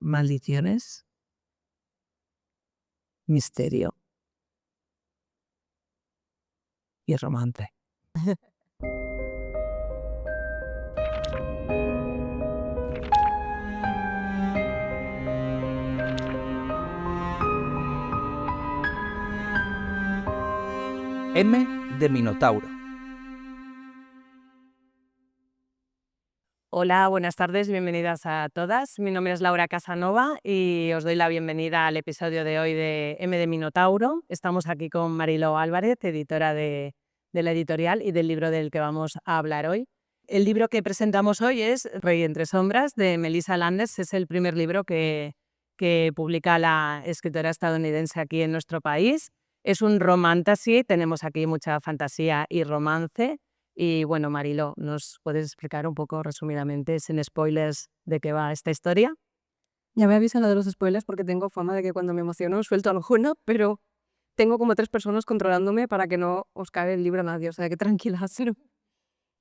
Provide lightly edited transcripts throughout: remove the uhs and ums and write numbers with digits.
maldiciones, misterio y romance. M de Minotauro. Hola, buenas tardes, bienvenidas a todas. Mi nombre es Laura Casanova y os doy la bienvenida al episodio de hoy de M de Minotauro. Estamos aquí con Mariló Álvarez, editora de la editorial y del libro del que vamos a hablar hoy. El libro que presentamos hoy es Rey entre sombras, de Melissa Landers. Es el primer libro que publica la escritora estadounidense aquí en nuestro país. Es un romantasy, tenemos aquí mucha fantasía y romance. Y bueno, Mariló, ¿nos puedes explicar un poco resumidamente, sin spoilers, de qué va esta historia? Ya me avisan de los spoilers porque tengo fama de que cuando me emociono suelto alguno, pero tengo como 3 personas controlándome para que no os cague el libro a nadie, o sea que tranquilas.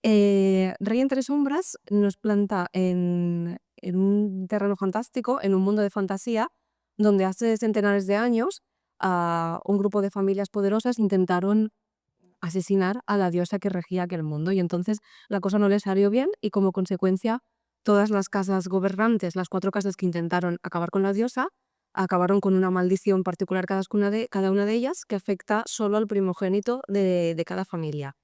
Rey entre sombras nos planta en un terreno fantástico, en un mundo de fantasía, donde hace centenares de años a un grupo de familias poderosas intentaron asesinar a la diosa que regía aquel mundo, y entonces la cosa no les salió bien y como consecuencia todas las casas gobernantes, las 4 casas que intentaron acabar con la diosa, acabaron con una maldición particular cada una de ellas que afecta solo al primogénito de cada familia.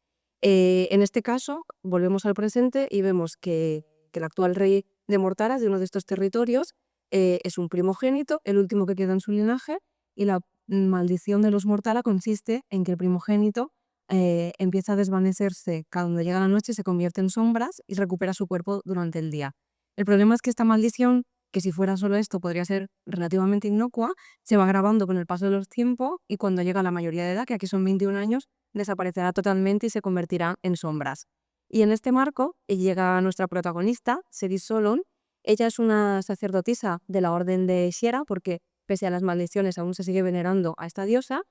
En este caso, volvemos al presente y vemos que el actual rey de Mortara, de uno de estos territorios, es un primogénito, el último que queda en su linaje, y la maldición de los Mortara consiste en que el primogénito empieza a desvanecerse cuando llega la noche, se convierte en sombras y recupera su cuerpo durante el día. El problema es que esta maldición, que si fuera solo esto podría ser relativamente inocua, se va agravando con el paso de los tiempos y cuando llega la mayoría de edad, que aquí son 21 años, desaparecerá totalmente y se convertirá en sombras. Y en este marco llega nuestra protagonista, Ceris Solon. Ella es una sacerdotisa de la orden de Shiera porque pese a las maldiciones aún se sigue venerando a esta diosa.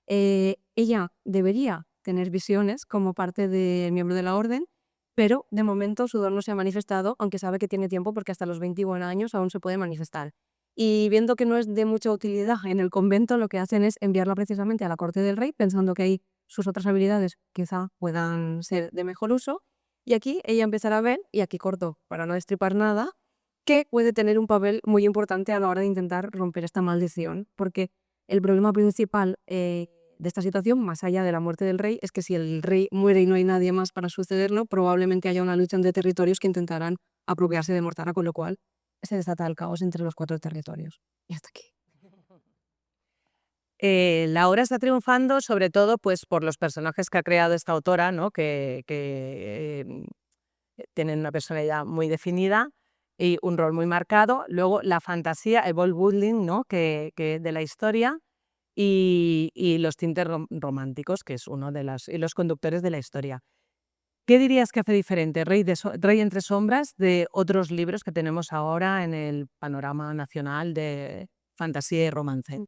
Ella debería tener visiones como parte del miembro de la orden, pero de momento su don no se ha manifestado, aunque sabe que tiene tiempo porque hasta los 21 años aún se puede manifestar. Y viendo que no es de mucha utilidad en el convento, lo que hacen es enviarla precisamente a la corte del rey, pensando que ahí sus otras habilidades quizá puedan ser de mejor uso. Y aquí ella empezará a ver, y aquí corto para no destripar nada, que puede tener un papel muy importante a la hora de intentar romper esta maldición, porque el problema principal de esta situación, más allá de la muerte del rey, es que si el rey muere y no hay nadie más para sucederlo, probablemente haya una lucha entre territorios que intentarán apropiarse de Mortara, con lo cual se desata el caos entre los 4 territorios. Y hasta aquí. La obra está triunfando sobre todo pues, por los personajes que ha creado esta autora, ¿no? que tienen una personalidad muy definida y un rol muy marcado. Luego la fantasía, el world-building, ¿no? que de la historia y los tintes románticos, que es uno de y los conductores de la historia. ¿Qué dirías que hace diferente Rey entre sombras de otros libros que tenemos ahora en el panorama nacional de fantasía y romance?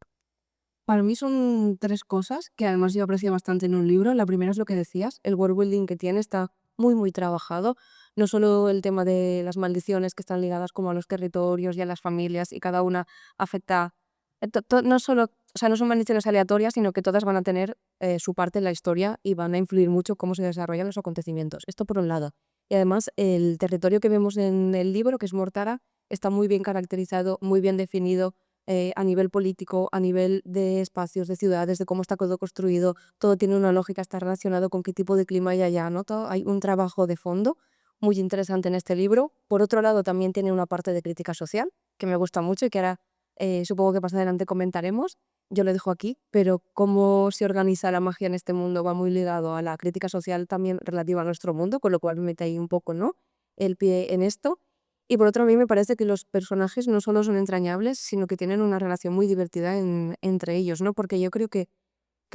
Para mí son 3 cosas que además yo aprecio bastante en un libro. La primera es lo que decías, el world building que tiene está muy, muy trabajado. No solo el tema de las maldiciones que están ligadas como a los territorios y a las familias y cada una afecta, no solo, o sea, no son maldiciones aleatorias, sino que todas van a tener su parte en la historia y van a influir mucho cómo se desarrollan los acontecimientos. Esto por un lado. Y además el territorio que vemos en el libro, que es Mortara, está muy bien caracterizado, muy bien definido, a nivel político, a nivel de espacios, de ciudades, de cómo está todo construido, todo tiene una lógica, está relacionado con qué tipo de clima hay allá, ¿no? Hay un trabajo de fondo muy interesante en este libro. Por otro lado, también tiene una parte de crítica social que me gusta mucho y que ahora supongo que más adelante comentaremos. Yo lo dejo aquí, pero cómo se organiza la magia en este mundo va muy ligado a la crítica social también relativa a nuestro mundo, con lo cual me mete ahí un poco, ¿no? El pie en esto. Y por otro, a mí me parece que los personajes no solo son entrañables, sino que tienen una relación muy divertida entre ellos, ¿no? Porque yo creo que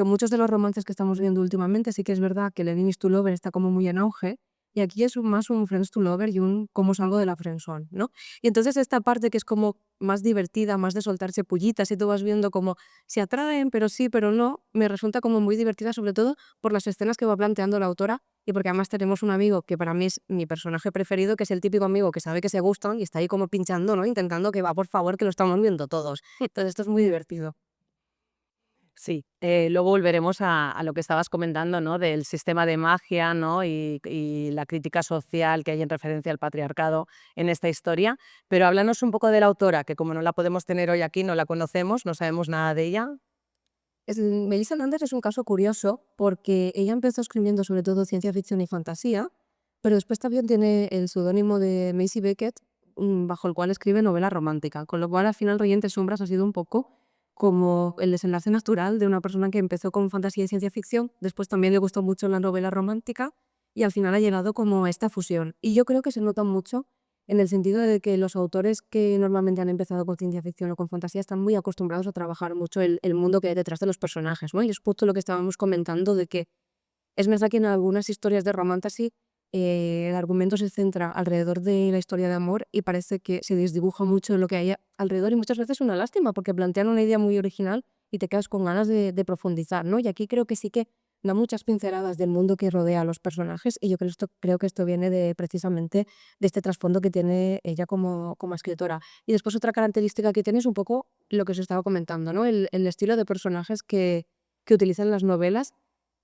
muchos de los romances que estamos viendo últimamente, sí que es verdad que el enemies to lover está como muy en auge, y aquí es más un friends to lover y un cómo salgo de la friendzone, ¿no? Y entonces esta parte que es como más divertida, más de soltarse pullitas y tú vas viendo como se atraen, pero sí, pero no, me resulta como muy divertida, sobre todo por las escenas que va planteando la autora y porque además tenemos un amigo que para mí es mi personaje preferido, que es el típico amigo que sabe que se gustan y está ahí como pinchando, ¿no? Intentando que va, por favor, que lo estamos viendo todos. Entonces esto es muy divertido. Sí, luego volveremos a lo que estabas comentando, ¿no? Del sistema de magia, ¿no? Y la crítica social que hay en referencia al patriarcado en esta historia. Pero háblanos un poco de la autora, que como no la podemos tener hoy aquí, no la conocemos, no sabemos nada de ella. Melissa Landers es un caso curioso porque ella empezó escribiendo sobre todo ciencia ficción y fantasía, pero después también tiene el seudónimo de Maisie Beckett, bajo el cual escribe novela romántica, con lo cual al final Reyentes Sombras ha sido un poco como el desenlace natural de una persona que empezó con fantasía y ciencia ficción, después también le gustó mucho la novela romántica y al final ha llegado como a esta fusión. Y yo creo que se nota mucho en el sentido de que los autores que normalmente han empezado con ciencia ficción o con fantasía están muy acostumbrados a trabajar mucho el mundo que hay detrás de los personajes, ¿no? Y es justo lo que estábamos comentando de que es verdad que en algunas historias de romantasy el argumento se centra alrededor de la historia de amor y parece que se desdibuja mucho lo que hay alrededor y muchas veces es una lástima porque plantean una idea muy original y te quedas con ganas de profundizar, ¿no? Y aquí creo que sí que da muchas pinceladas del mundo que rodea a los personajes y yo creo que esto viene de precisamente de este trasfondo que tiene ella como escritora. Y después otra característica que tiene es un poco lo que os estaba comentando, ¿no? El estilo de personajes que utilizan las novelas,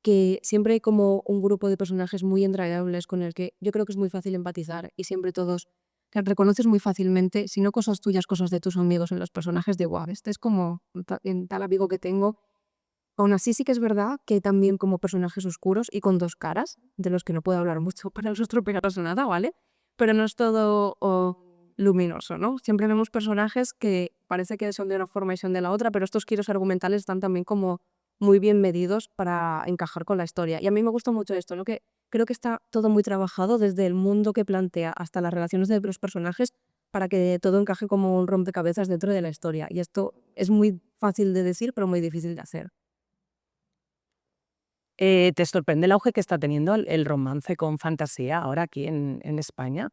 que siempre hay como un grupo de personajes muy entrañables con el que yo creo que es muy fácil empatizar y siempre todos te reconoces muy fácilmente, si no cosas tuyas, cosas de tus amigos en los personajes de wow, este es como en tal amigo que tengo. Aún así sí que es verdad que hay también como personajes oscuros y con dos caras, de los que no puedo hablar mucho para no estropearos nada, ¿vale? Pero no es todo luminoso, ¿no? Siempre vemos personajes que parece que son de una forma y son de la otra, pero estos giros argumentales están también como muy bien medidos para encajar con la historia. Y a mí me gusta mucho esto, ¿no? Que creo que está todo muy trabajado desde el mundo que plantea hasta las relaciones de los personajes para que todo encaje como un rompecabezas dentro de la historia. Y esto es muy fácil de decir, pero muy difícil de hacer. ¿Te sorprende el auge que está teniendo el romance con fantasía ahora aquí en España?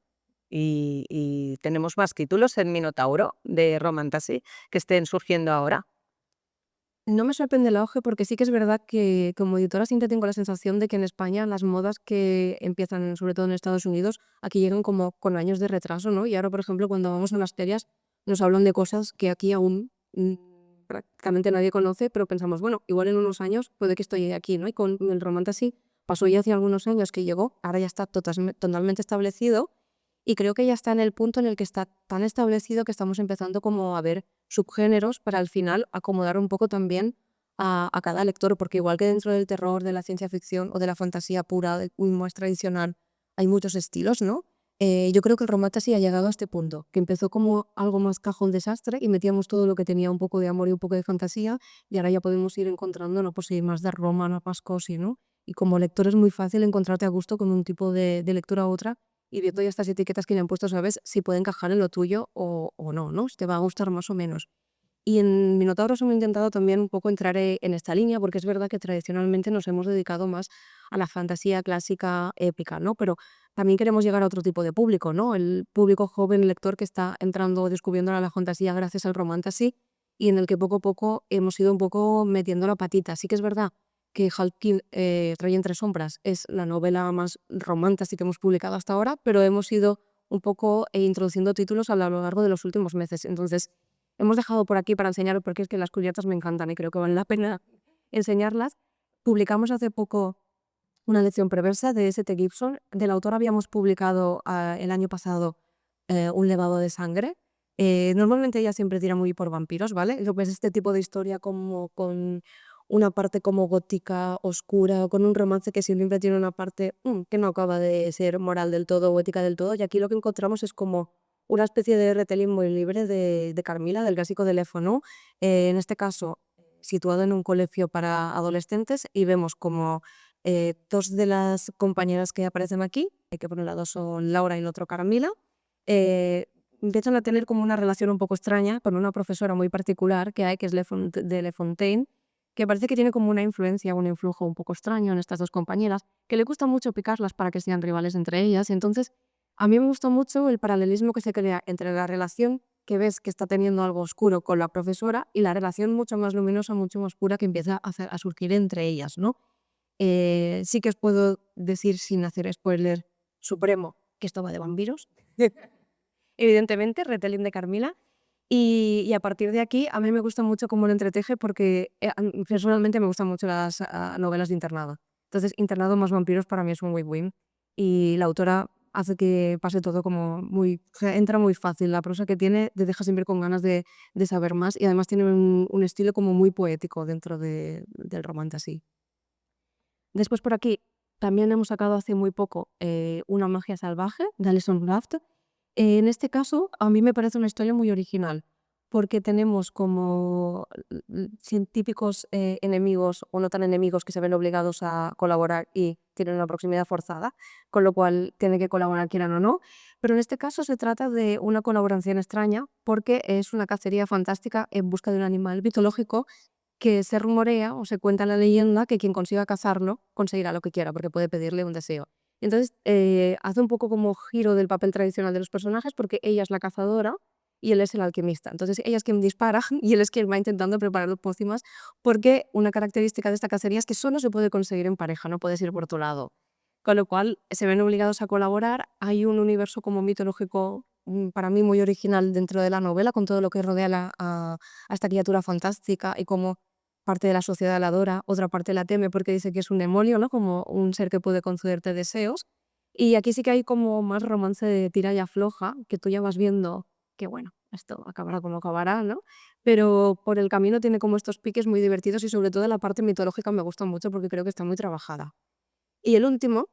Y tenemos más títulos en Minotauro de Romantasy que estén surgiendo ahora. No me sorprende el auge porque sí que es verdad que como editora siempre tengo la sensación de que en España las modas que empiezan, sobre todo en Estados Unidos, aquí llegan como con años de retraso, ¿no? Y ahora, por ejemplo, cuando vamos a las ferias nos hablan de cosas que aquí aún prácticamente nadie conoce, pero pensamos, bueno, igual en unos años puede que esto llegue aquí, ¿no? Y con el Romantasy pasó ya hace algunos años que llegó, ahora ya está totalmente establecido y creo que ya está en el punto en el que está tan establecido que estamos empezando como a ver subgéneros para al final acomodar un poco también a cada lector, porque igual que dentro del terror, de la ciencia ficción o de la fantasía pura, más tradicional, hay muchos estilos, ¿no? Yo creo que el romance sí ha llegado a este punto, que empezó como algo más cajón desastre y metíamos todo lo que tenía un poco de amor y un poco de fantasía y ahora ya podemos ir encontrando, ¿no? Pues sí, más de romance, más cosi, ¿no? Y como lector es muy fácil encontrarte a gusto con un tipo de lectura u otra y viendo ya estas etiquetas que le han puesto, sabes si puede encajar en lo tuyo o no, ¿no? Si te va a gustar más o menos. Y en Minotauros hemos intentado también un poco entrar en esta línea, porque es verdad que tradicionalmente nos hemos dedicado más a la fantasía clásica épica, ¿no? Pero también queremos llegar a otro tipo de público, ¿no? El público joven lector que está entrando, descubriendo la fantasía gracias al romantasy y en el que poco a poco hemos ido un poco metiendo la patita. Sí que es verdad que Halkin Trae entre sombras es la novela más romantasy que hemos publicado hasta ahora, pero hemos ido un poco introduciendo títulos a lo largo de los últimos meses. Entonces, hemos dejado por aquí para enseñar, porque es que las cubiertas me encantan y creo que vale la pena enseñarlas. Publicamos hace poco una lección perversa de S.T. Gibson. Del autor habíamos publicado el año pasado Un levado de sangre. Normalmente ella siempre tira muy por vampiros, ¿vale? Lo que es este tipo de historia como con una parte como gótica, oscura, con un romance que siempre tiene una parte que no acaba de ser moral del todo o ética del todo. Y aquí lo que encontramos es como una especie de retelling muy libre de Carmila, del clásico de Léfono, en este caso situado en un colegio para adolescentes y vemos como dos de las compañeras que aparecen aquí, que por un lado son Laura y el otro Carmila, empiezan a tener como una relación un poco extraña con una profesora muy particular que hay, que es de Le Fontaine, que parece que tiene como una influencia, un influjo un poco extraño en estas dos compañeras, que le gusta mucho picarlas para que sean rivales entre ellas. Y entonces, a mí me gustó mucho el paralelismo que se crea entre la relación que ves que está teniendo algo oscuro con la profesora y la relación mucho más luminosa, mucho más pura que empieza a surgir entre ellas, ¿no? Sí que os puedo decir, sin hacer spoiler supremo, que esto va de vampiros. Evidentemente, retelling de Carmila. Y a partir de aquí, a mí me gusta mucho cómo lo entreteje porque personalmente me gustan mucho las novelas de internado. Entonces, internado más vampiros para mí es un win-win. Y la autora hace que pase todo como muy... O sea, entra muy fácil. La prosa que tiene te deja siempre con ganas de saber más y además tiene un estilo como muy poético dentro del romance así. Después por aquí también hemos sacado hace muy poco Una magia salvaje de Alison Raft. En este caso a mí me parece una historia muy original porque tenemos como típicos enemigos o no tan enemigos que se ven obligados a colaborar y tienen una proximidad forzada, con lo cual tienen que colaborar quieran o no. Pero en este caso se trata de una colaboración extraña porque es una cacería fantástica en busca de un animal mitológico que se rumorea o se cuenta la leyenda que quien consiga cazarlo conseguirá lo que quiera porque puede pedirle un deseo. Entonces hace un poco como giro del papel tradicional de los personajes porque ella es la cazadora y él es el alquimista. Entonces ella es quien dispara y él es quien va intentando preparar los pócimas porque una característica de esta cacería es que solo se puede conseguir en pareja, no puedes ir por tu lado. Con lo cual se ven obligados a colaborar. Hay un universo como mitológico para mí muy original dentro de la novela con todo lo que rodea a esta criatura fantástica y cómo parte de la sociedad la adora, otra parte la teme porque dice que es un demonio, ¿no? Como un ser que puede concederte deseos. Y aquí sí que hay como más romance de tira y afloja, que tú ya vas viendo que, bueno, esto acabará como acabará, ¿no? Pero por el camino tiene como estos piques muy divertidos y sobre todo la parte mitológica me gusta mucho porque creo que está muy trabajada. Y el último,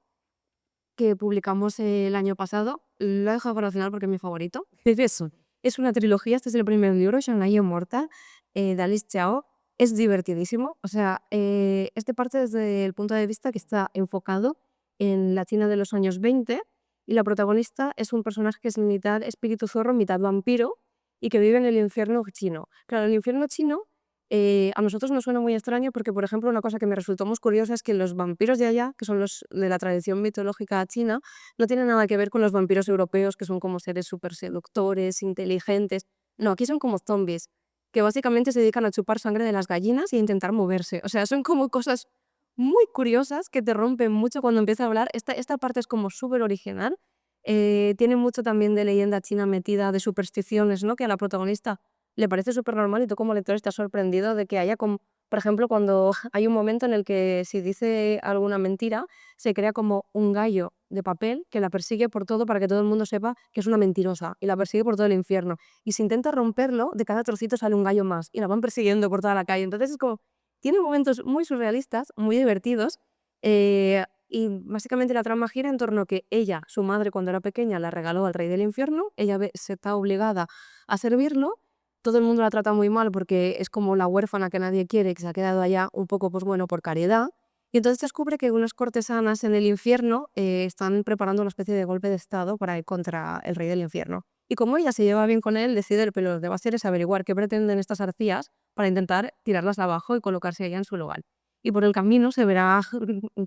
que publicamos el año pasado, lo he dejado para el final porque es mi favorito. Es una trilogía, este es el primer libro, Shanghaí Morta, de Alice Chao. Es divertidísimo, o sea, este parte desde el punto de vista que está enfocado en la China de los años 20 y la protagonista es un personaje que es mitad espíritu zorro, mitad vampiro y que vive en el infierno chino. Claro, el infierno chino a nosotros nos suena muy extraño porque, por ejemplo, una cosa que me resultó muy curiosa es que los vampiros de allá, que son los de la tradición mitológica china, no tienen nada que ver con los vampiros europeos, que son como seres súper seductores, inteligentes. No, aquí son como zombies, que básicamente se dedican a chupar sangre de las gallinas y a intentar moverse. O sea, son como cosas muy curiosas que te rompen mucho cuando empieza a hablar. Esta parte es como súper original. Tiene mucho también de leyenda china metida, de supersticiones, ¿no? Que a la protagonista le parece súper normal y tú como lector estás sorprendido de que haya como, por ejemplo, cuando hay un momento en el que si dice alguna mentira, se crea como un gallo de papel que la persigue por todo para que todo el mundo sepa que es una mentirosa y la persigue por todo el infierno. Y si intenta romperlo, de cada trocito sale un gallo más y la van persiguiendo por toda la calle. Entonces es como, tiene momentos muy surrealistas, muy divertidos. Y básicamente la trama gira en torno a que ella, su madre cuando era pequeña, la regaló al rey del infierno, ella se está obligada a servirlo. Todo el mundo la trata muy mal porque es como la huérfana que nadie quiere, que se ha quedado allá un poco, pues bueno, por caridad. Y entonces descubre que unas cortesanas en el infierno están preparando una especie de golpe de estado para ir contra el rey del infierno. Y como ella se lleva bien con él, decide que lo que va a hacer es averiguar qué pretenden estas arcías para intentar tirarlas abajo y colocarse ella en su lugar. Y por el camino se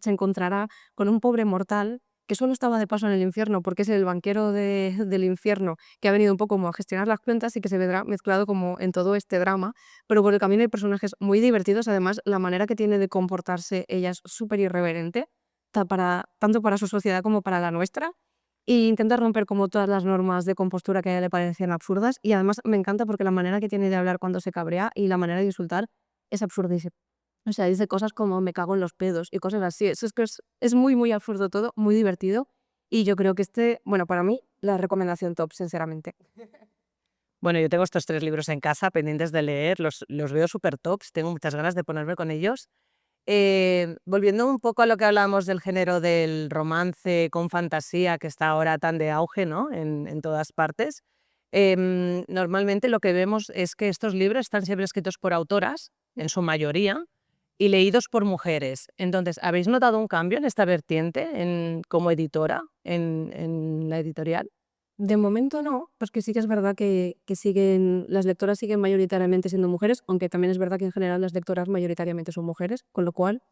encontrará con un pobre mortal que solo estaba de paso en el infierno porque es el banquero del infierno que ha venido un poco como a gestionar las cuentas y que se verá mezclado como en todo este drama, pero por el camino hay personajes muy divertidos, además la manera que tiene de comportarse ella es súper irreverente, tanto para su sociedad como para la nuestra, e intenta romper como todas las normas de compostura que a ella le parecían absurdas y además me encanta porque la manera que tiene de hablar cuando se cabrea y la manera de insultar es absurdísima. O sea, dice cosas como me cago en los pedos y cosas así. Eso es que es muy, muy absurdo todo, muy divertido. Y yo creo que bueno, para mí, la recomendación top, sinceramente. Bueno, yo tengo estos 3 libros en casa pendientes de leer, los veo súper tops, tengo muchas ganas de ponerme con ellos. Volviendo un poco a lo que hablábamos del género del romance con fantasía, que está ahora tan de auge, ¿no? En todas partes. Normalmente lo que vemos es que estos libros están siempre escritos por autoras, en su mayoría, y leídos por mujeres. Entonces, ¿habéis notado un cambio en esta vertiente como editora, en la editorial? De momento no, porque sí que es verdad que las lectoras siguen mayoritariamente siendo mujeres, aunque también es verdad que en general las lectoras mayoritariamente son mujeres, con lo cual,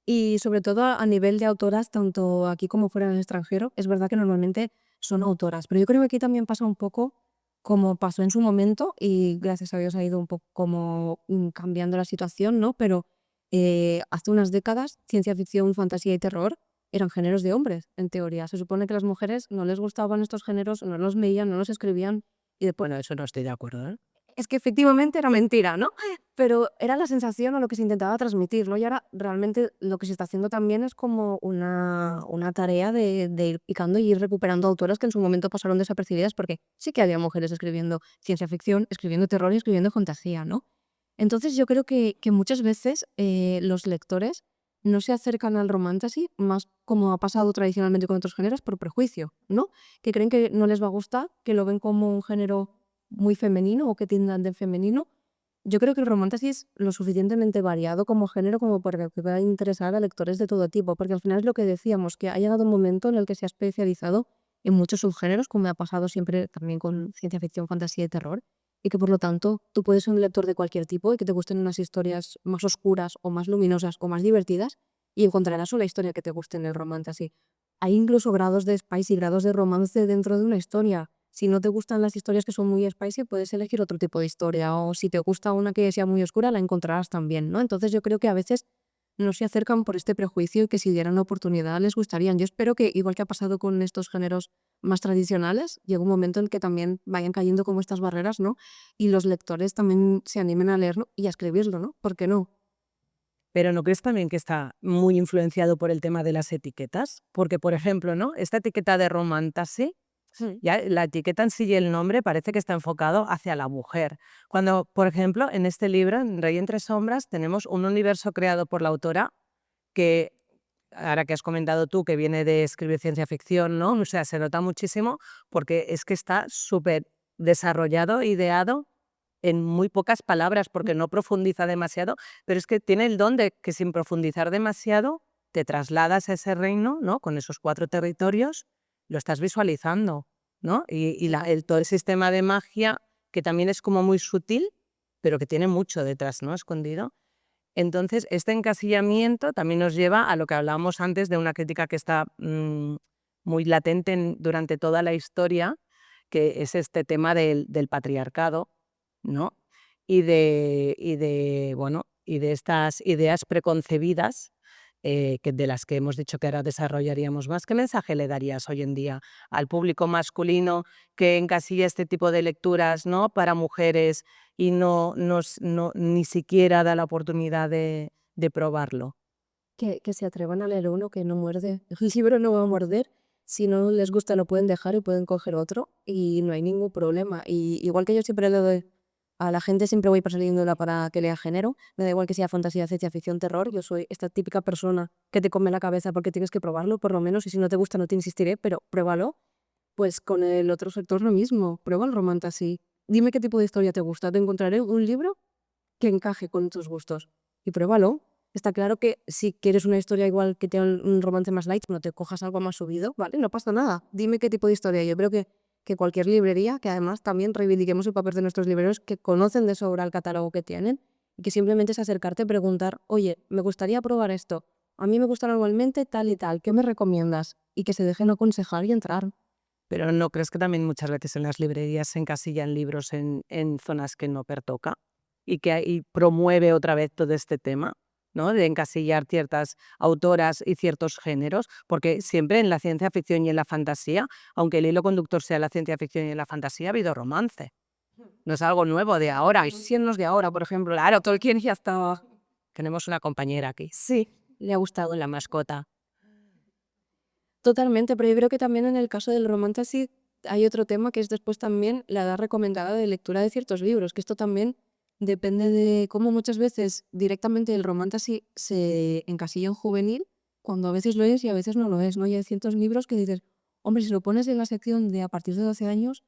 y sobre todo a nivel de autoras, tanto aquí como fuera del extranjero, es verdad que normalmente son autoras, pero yo creo que aquí también pasa un poco como pasó en su momento y gracias a Dios ha ido un poco como cambiando la situación, ¿no? Pero hace unas décadas, ciencia ficción, fantasía y terror eran géneros de hombres, en teoría. Se supone que a las mujeres no les gustaban estos géneros, no los leían, no los escribían y después Bueno, eso no estoy de acuerdo, ¿eh? es que efectivamente era mentira, ¿no? Pero era la sensación o lo que se intentaba transmitir, ¿no? Y ahora realmente lo que se está haciendo también es como una tarea de ir picando y ir recuperando autoras que en su momento pasaron desapercibidas porque sí que había mujeres escribiendo ciencia ficción, escribiendo terror y escribiendo fantasía, ¿no? Entonces yo creo que muchas veces los lectores no se acercan al romantasy más como ha pasado tradicionalmente con otros géneros por prejuicio, ¿no? Que creen que no les va a gustar, que lo ven como un género muy femenino o que tiendan de femenino. Yo creo que el romantasy es lo suficientemente variado como género como para que pueda interesar a lectores de todo tipo, porque al final es lo que decíamos, que ha llegado un momento en el que se ha especializado en muchos subgéneros, como me ha pasado siempre también con ciencia ficción, fantasía y terror, y que por lo tanto tú puedes ser un lector de cualquier tipo y que te gusten unas historias más oscuras o más luminosas o más divertidas y encontrarás una historia que te guste en el romantasy. Hay incluso grados de spice y grados de romance dentro de una historia. Si no te gustan las historias que son muy spicy, puedes elegir otro tipo de historia. O si te gusta una que sea muy oscura, la encontrarás también, ¿no? Entonces yo creo que a veces no se acercan por este prejuicio y que si dieran la oportunidad les gustarían. Yo espero que, igual que ha pasado con estos géneros más tradicionales, llegue un momento en que también vayan cayendo como estas barreras, ¿no? Y los lectores también se animen a leerlo y a escribirlo, ¿no? ¿Por qué no? Pero ¿no crees también que está muy influenciado por el tema de las etiquetas? Porque, por ejemplo, ¿no? Esta etiqueta de romantasy, Sí. ya la etiqueta en sí y el nombre parece que está enfocado hacia la mujer. Cuando, por ejemplo, en este libro, en Rey entre sombras, tenemos un universo creado por la autora que, ahora que has comentado tú, que viene de escribir ciencia ficción, ¿no? O sea, se nota muchísimo porque es que está súper desarrollado, ideado en muy pocas palabras, porque no profundiza demasiado, pero es que tiene el don de que sin profundizar demasiado te trasladas a ese reino, ¿no? Con esos 4 territorios, lo estás visualizando, ¿no? Todo el sistema de magia, que también es como muy sutil, pero que tiene mucho detrás, ¿no? Escondido. Entonces, este encasillamiento también nos lleva a lo que hablábamos antes de una crítica que está muy latente durante toda la historia, que es este tema del patriarcado, ¿no? Y de estas ideas preconcebidas de las que hemos dicho que ahora desarrollaríamos más. ¿Qué mensaje le darías hoy en día al público masculino que encasilla este tipo de lecturas, ¿no? Para mujeres y ni siquiera da la oportunidad de probarlo? Que se atrevan a leer uno que no muerde. El libro no va a morder. Si no les gusta, lo pueden dejar y pueden coger otro y no hay ningún problema. Y igual que yo siempre le doy a la gente, siempre voy persiguiéndola para que lea género. Me da igual que sea fantasía, ciencia ficción, terror. Yo soy esta típica persona que te come la cabeza porque tienes que probarlo, por lo menos. Y si no te gusta, no te insistiré, pero pruébalo. Pues con el otro sector lo mismo. Prueba el romantasy. Dime qué tipo de historia te gusta. Te encontraré un libro que encaje con tus gustos. Y pruébalo. Está claro que si quieres una historia igual que tenga un romance más light, no te cojas algo más subido, ¿vale? No pasa nada. Dime qué tipo de historia. Yo creo que cualquier librería, que además también reivindiquemos el papel de nuestros libreros que conocen de sobra el catálogo que tienen y que simplemente es acercarte a preguntar, oye, me gustaría probar esto. A mí me gusta normalmente tal y tal. ¿Qué me recomiendas? Y que se dejen aconsejar y entrar. Pero ¿no crees que también muchas veces en las librerías se encasillan libros en zonas que no pertoca y que ahí promueve otra vez todo este tema, ¿no? De encasillar ciertas autoras y ciertos géneros? Porque siempre en la ciencia ficción y en la fantasía, aunque el hilo conductor sea la ciencia ficción y la fantasía, ha habido romance. No es algo nuevo de ahora. Y si no es de ahora, por ejemplo, claro, Tolkien ya estaba. Tenemos una compañera aquí. Sí, le ha gustado La mascota. Totalmente, pero yo creo que también en el caso del romantasy hay otro tema que es después también la edad recomendada de lectura de ciertos libros, que esto también depende de cómo muchas veces directamente el romantasy se encasilla en juvenil, cuando a veces lo es y a veces no lo es, ¿no? Y hay ciertos libros que dices, hombre, si lo pones en la sección de a partir de 12 años,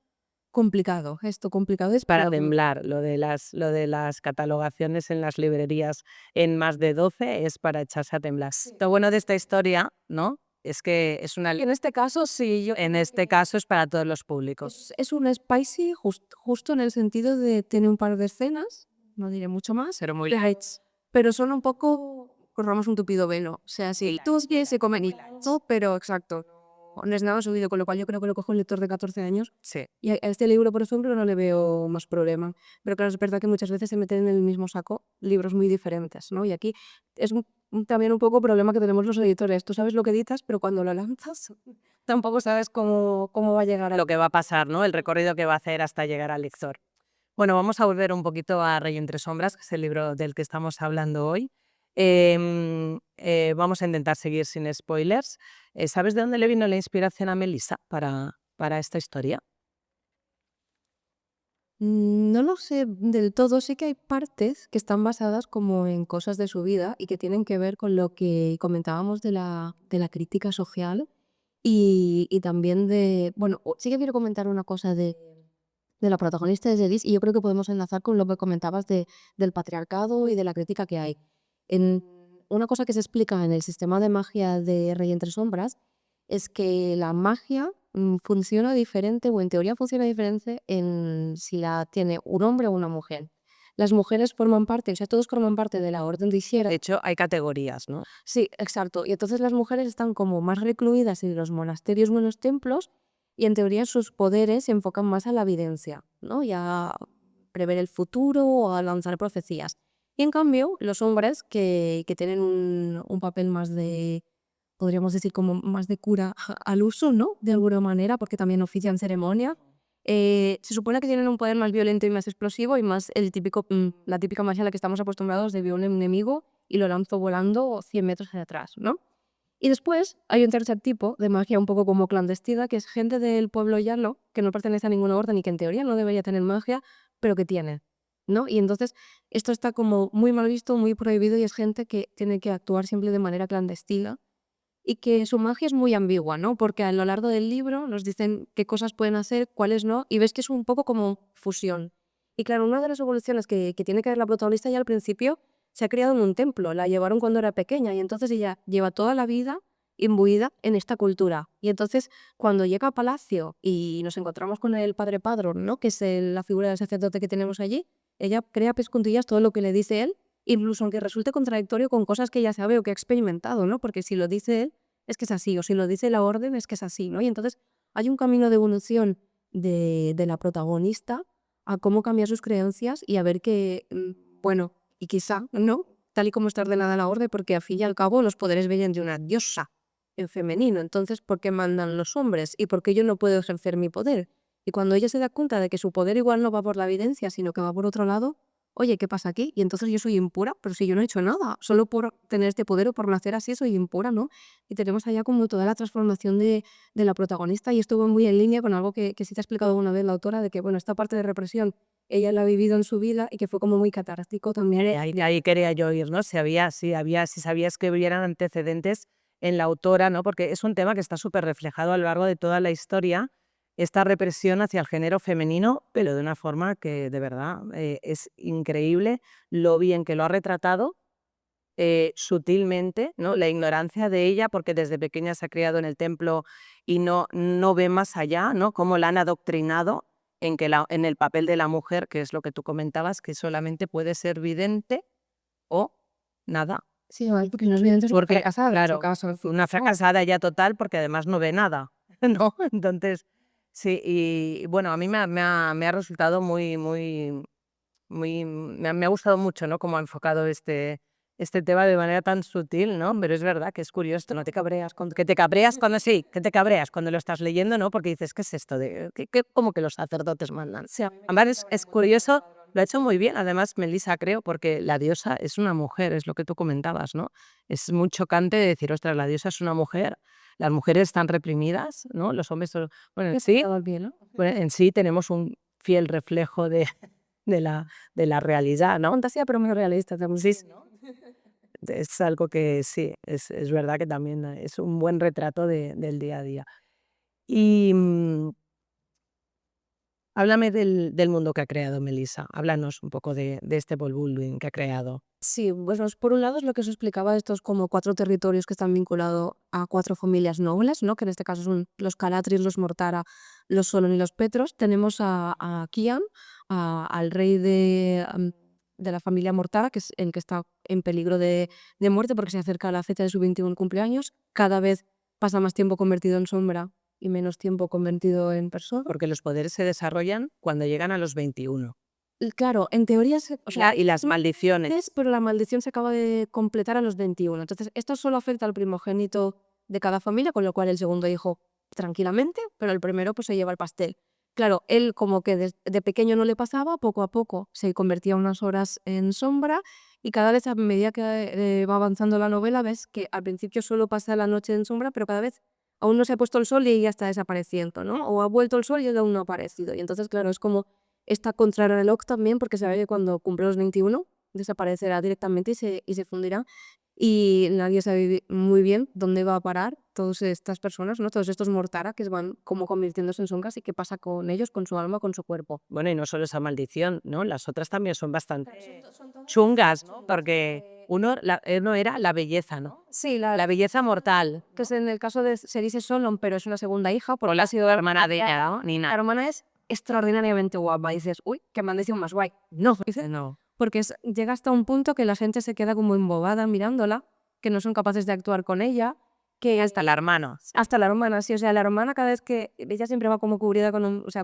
complicado, esto complicado es Para temblar, lo de las catalogaciones en las librerías en más de 12 es para echarse a temblar. Lo bueno de esta historia, ¿no? es que es una... En este caso, sí, En este caso es para todos los públicos. es un spicy justo en el sentido de tiene un par de escenas, no diré mucho más, Pero muy lights, pero son un poco, corramos un tupido velo. O sea, sí, todos que se comen y todo, pero exacto. No es nada subido, con lo cual yo creo que lo cojo un lector de 14 años. Sí. Y a este libro, por ejemplo, no le veo más problema. Pero claro, es verdad que muchas veces se meten en el mismo saco libros muy diferentes, ¿no? Y aquí es también un poco problema que tenemos los editores. Tú sabes lo que editas, pero cuando lo lanzas tampoco sabes cómo va a llegar Lo que va a pasar, ¿no? El recorrido que va a hacer hasta llegar al lector. Bueno, vamos a volver un poquito a Rey entre sombras, que es el libro del que estamos hablando hoy. Vamos a intentar seguir sin spoilers. ¿Sabes de dónde le vino la inspiración a Melissa para esta historia? No lo sé del todo, sí que hay partes que están basadas como en cosas de su vida y que tienen que ver con lo que comentábamos de la crítica social y también bueno, sí que quiero comentar una cosa de la protagonista de Zedis y yo creo que podemos enlazar con lo que comentabas del patriarcado y de la crítica que hay. En, una cosa que se explica en el sistema de magia de Rey entre Sombras es que la magia funciona diferente o en teoría funciona diferente en si la tiene un hombre o una mujer. Las mujeres forman parte, o sea, todos forman parte de la orden de De Ixera. hecho, hay categorías, ¿no? Sí, exacto. Y entonces las mujeres están como más recluidas en los monasterios o en los templos y en teoría sus poderes se enfocan más a la evidencia, ¿no? Y a prever el futuro o a lanzar profecías. Y en cambio, los hombres que tienen un papel más de, podríamos decir, como más de cura al uso, ¿no? De alguna manera, porque también ofician ceremonia. Se supone que tienen un poder más violento y más explosivo y más la típica magia a la que estamos acostumbrados de veo un enemigo y lo lanzo volando 100 metros hacia atrás, ¿no? Y después hay un tercer tipo de magia un poco como clandestina, que es gente del pueblo llano, que no pertenece a ninguna orden y que en teoría no debería tener magia, pero que tiene, ¿no? Y entonces esto está como muy mal visto, muy prohibido y es gente que tiene que actuar siempre de manera clandestina y que su magia es muy ambigua, ¿no? Porque a lo largo del libro nos dicen qué cosas pueden hacer, cuáles no, y ves que es un poco como fusión. Y claro, una de las evoluciones que tiene que ver la protagonista ya al principio se ha criado en un templo, la llevaron cuando era pequeña y entonces ella lleva toda la vida imbuida en esta cultura. Y entonces cuando llega a Palacio y nos encontramos con el padre Padrón, ¿no? Que es la figura del sacerdote que tenemos allí, ella crea pescuntillas todo lo que le dice él, incluso aunque resulte contradictorio con cosas que ella sabe o que ha experimentado, ¿no? Porque si lo dice él, es que es así, o si lo dice la orden, es que es así, ¿no? Y entonces hay un camino de evolución de la protagonista a cómo cambiar sus creencias y a ver que, bueno, y quizá, ¿no? Tal y como está ordenada la orden, porque al fin y al cabo los poderes vienen de una diosa en femenino. Entonces, ¿por qué mandan los hombres? ¿Y por qué yo no puedo ejercer mi poder? Y cuando ella se da cuenta de que su poder igual no va por la evidencia, sino que va por otro lado, oye, ¿qué pasa aquí? Y entonces yo soy impura, pero si yo no he hecho nada, solo por tener este poder o por nacer así soy impura, ¿no? Y tenemos allá como toda la transformación de la protagonista y esto va muy en línea con algo que sí te ha explicado alguna vez la autora, de que, bueno, esta parte de represión ella la ha vivido en su vida y que fue como muy catártico también. Ahí quería yo ir, ¿no? Si sabías que hubieran antecedentes en la autora, ¿no? Porque es un tema que está súper reflejado a lo largo de toda la historia, esta represión hacia el género femenino, pero de una forma que de verdad es increíble lo bien que lo ha retratado sutilmente, ¿no? La ignorancia de ella, porque desde pequeña se ha criado en el templo y no ve más allá, ¿no? Cómo la han adoctrinado en el papel de la mujer, que es lo que tú comentabas, que solamente puede ser vidente o nada. Sí, vale, porque no es evidente, Porque, fracasada, claro, en su caso. una fracasada ya total, porque además no ve nada, ¿no? Entonces, sí, y bueno, a mí me ha resultado me ha gustado mucho, ¿no? Cómo ha enfocado este tema de manera tan sutil, ¿no? Pero es verdad que es curioso, no te cabreas que te cabreas cuando lo estás leyendo, ¿no? Porque dices, ¿qué es esto de cómo que los sacerdotes mandan? Además es curioso, lo ha hecho muy bien, además Melissa creo, porque la diosa es una mujer, es lo que tú comentabas, ¿no? Es muy chocante decir, ostras, la diosa es una mujer, las mujeres están reprimidas, ¿no? Los hombres, bueno, en sí tenemos un fiel reflejo de la realidad, ¿no? Fantasía, pero muy realista también. Sí, es algo que sí, es verdad que también es un buen retrato del día a día. Y Háblame del mundo que ha creado Melissa. Háblanos un poco de este world building que ha creado. Sí, bueno, por un lado es lo que os explicaba de estos como 4 territorios que están vinculados a 4 familias nobles, ¿no? Que en este caso son los Calatris, los Mortara, los Solon y los Petros. Tenemos a Kian, al rey de la familia Mortara, que es el que está en peligro de muerte porque se acerca a la fecha de su 21 cumpleaños. Cada vez pasa más tiempo convertido en sombra y menos tiempo convertido en persona. Porque los poderes se desarrollan cuando llegan a los 21. Claro, en teoría, o sea, Y las maldiciones. pero la maldición se acaba de completar a los 21. Entonces, esto solo afecta al primogénito de cada familia, con lo cual el segundo hijo tranquilamente, pero el primero pues se lleva el pastel. Claro, él como que de pequeño no le pasaba, poco a poco se convertía unas horas en sombra y cada vez a medida que va avanzando la novela ves que al principio solo pasa la noche en sombra, pero cada vez aún no se ha puesto el sol y ya está desapareciendo, ¿no? O ha vuelto el sol y aún no ha aparecido. Y entonces, claro, es como esta contrarreloj también, porque sabe que cuando cumple los 21 desaparecerá directamente y se fundirá. Y nadie sabe muy bien dónde va a parar todas estas personas, ¿no? Todos estos Mortara que van como convirtiéndose en sombras y qué pasa con ellos, con su alma, con su cuerpo. Bueno, y no solo esa maldición, ¿no? Las otras también son bastante chungas, ¿no? Porque uno era la belleza, ¿no? Sí, La belleza mortal. que es en el caso de Cerise Solon, pero es una segunda hija. Pero él ha sido hermana de ella, ¿no? Ni La nada. hermana es extraordinariamente guapa. Dices, uy, qué maldición más guay. No, dice, No. porque llega hasta un punto que la gente se queda como embobada mirándola, que no son capaces de actuar con ella, que Hasta la hermana. hasta la hermana, sí, o sea, la hermana cada vez que ella siempre va como cubierta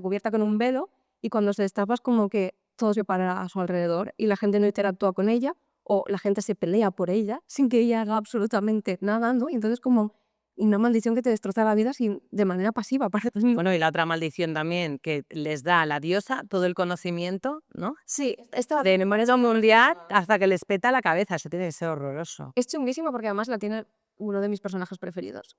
cubierta con un velo y cuando se destapa es como que todo se para a su alrededor y la gente no interactúa con ella o la gente se pelea por ella sin que ella haga absolutamente nada, ¿no? Y entonces como una maldición que te destroza la vida de manera pasiva. Bueno, y la otra maldición también, que les da a la diosa todo el conocimiento, ¿no? Sí, esta De memoria mundial hasta que les peta la cabeza. Eso tiene que ser horroroso. es chunguísima porque además la tiene uno de mis personajes preferidos.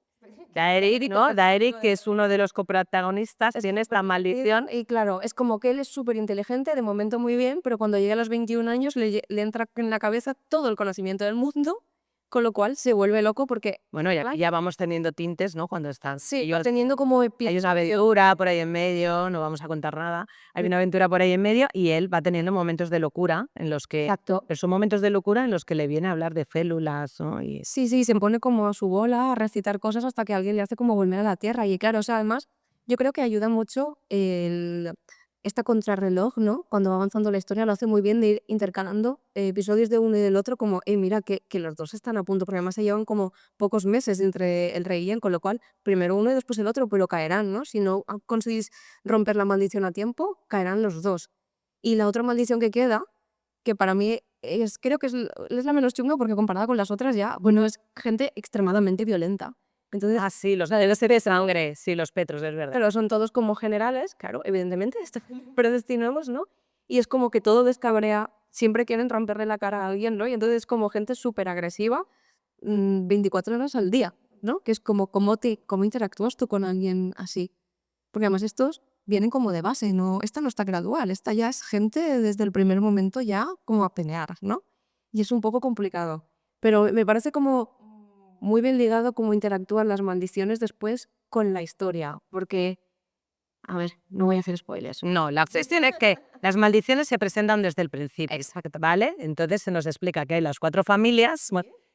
Daerik, ¿no? Daerik, que es uno de los coprotagonistas, tiene esta maldición. Y claro, es como que él es súper inteligente, de momento muy bien, pero cuando llega a los 21 años le entra en la cabeza todo el conocimiento del mundo, con lo cual se vuelve loco porque Bueno, ya vamos teniendo tintes, ¿no? Cuando están. sí, Ellos, teniendo como hay una aventura por ahí en medio, no vamos a contar nada. Hay una aventura por ahí en medio y él va teniendo momentos de locura en los que. Exacto. Pero son momentos de locura en los que le viene a hablar de células, ¿no? Y Sí, se pone como a su bola a recitar cosas hasta que alguien le hace como volver a la tierra. Y claro, o sea, además, yo creo que ayuda mucho esta contrarreloj, ¿no? Cuando va avanzando la historia lo hace muy bien de ir intercalando episodios de uno y del otro, como, mira, que los dos están a punto, porque además se llevan como pocos meses entre el rey y Ian, con lo cual primero uno y después el otro, pero caerán, ¿no? Si no conseguís romper la maldición a tiempo, caerán los dos. Y la otra maldición que queda, que para mí creo que es la menos chunga porque comparada con las otras ya, bueno, es gente extremadamente violenta. Entonces, sí, los de sangre, sí, los Petros, es verdad. pero son todos como generales, claro, evidentemente, predestinados, ¿no? Y es como que todo descabrea, siempre quieren romperle la cara a alguien, ¿no? Y entonces es como gente súper agresiva 24 horas al día, ¿no? Que es como, cómo interactúas tú con alguien así. Porque además estos vienen como de base, ¿no? Esta no está gradual, esta ya es gente desde el primer momento ya como a pelear, ¿no? Y es un poco complicado. Pero me parece como muy bien ligado cómo interactúan las maldiciones después con la historia, porque, a ver, no voy a hacer spoilers. No, la cuestión es que las maldiciones se presentan desde el principio. Exacto. ¿Vale? Entonces se nos explica que hay las 4 familias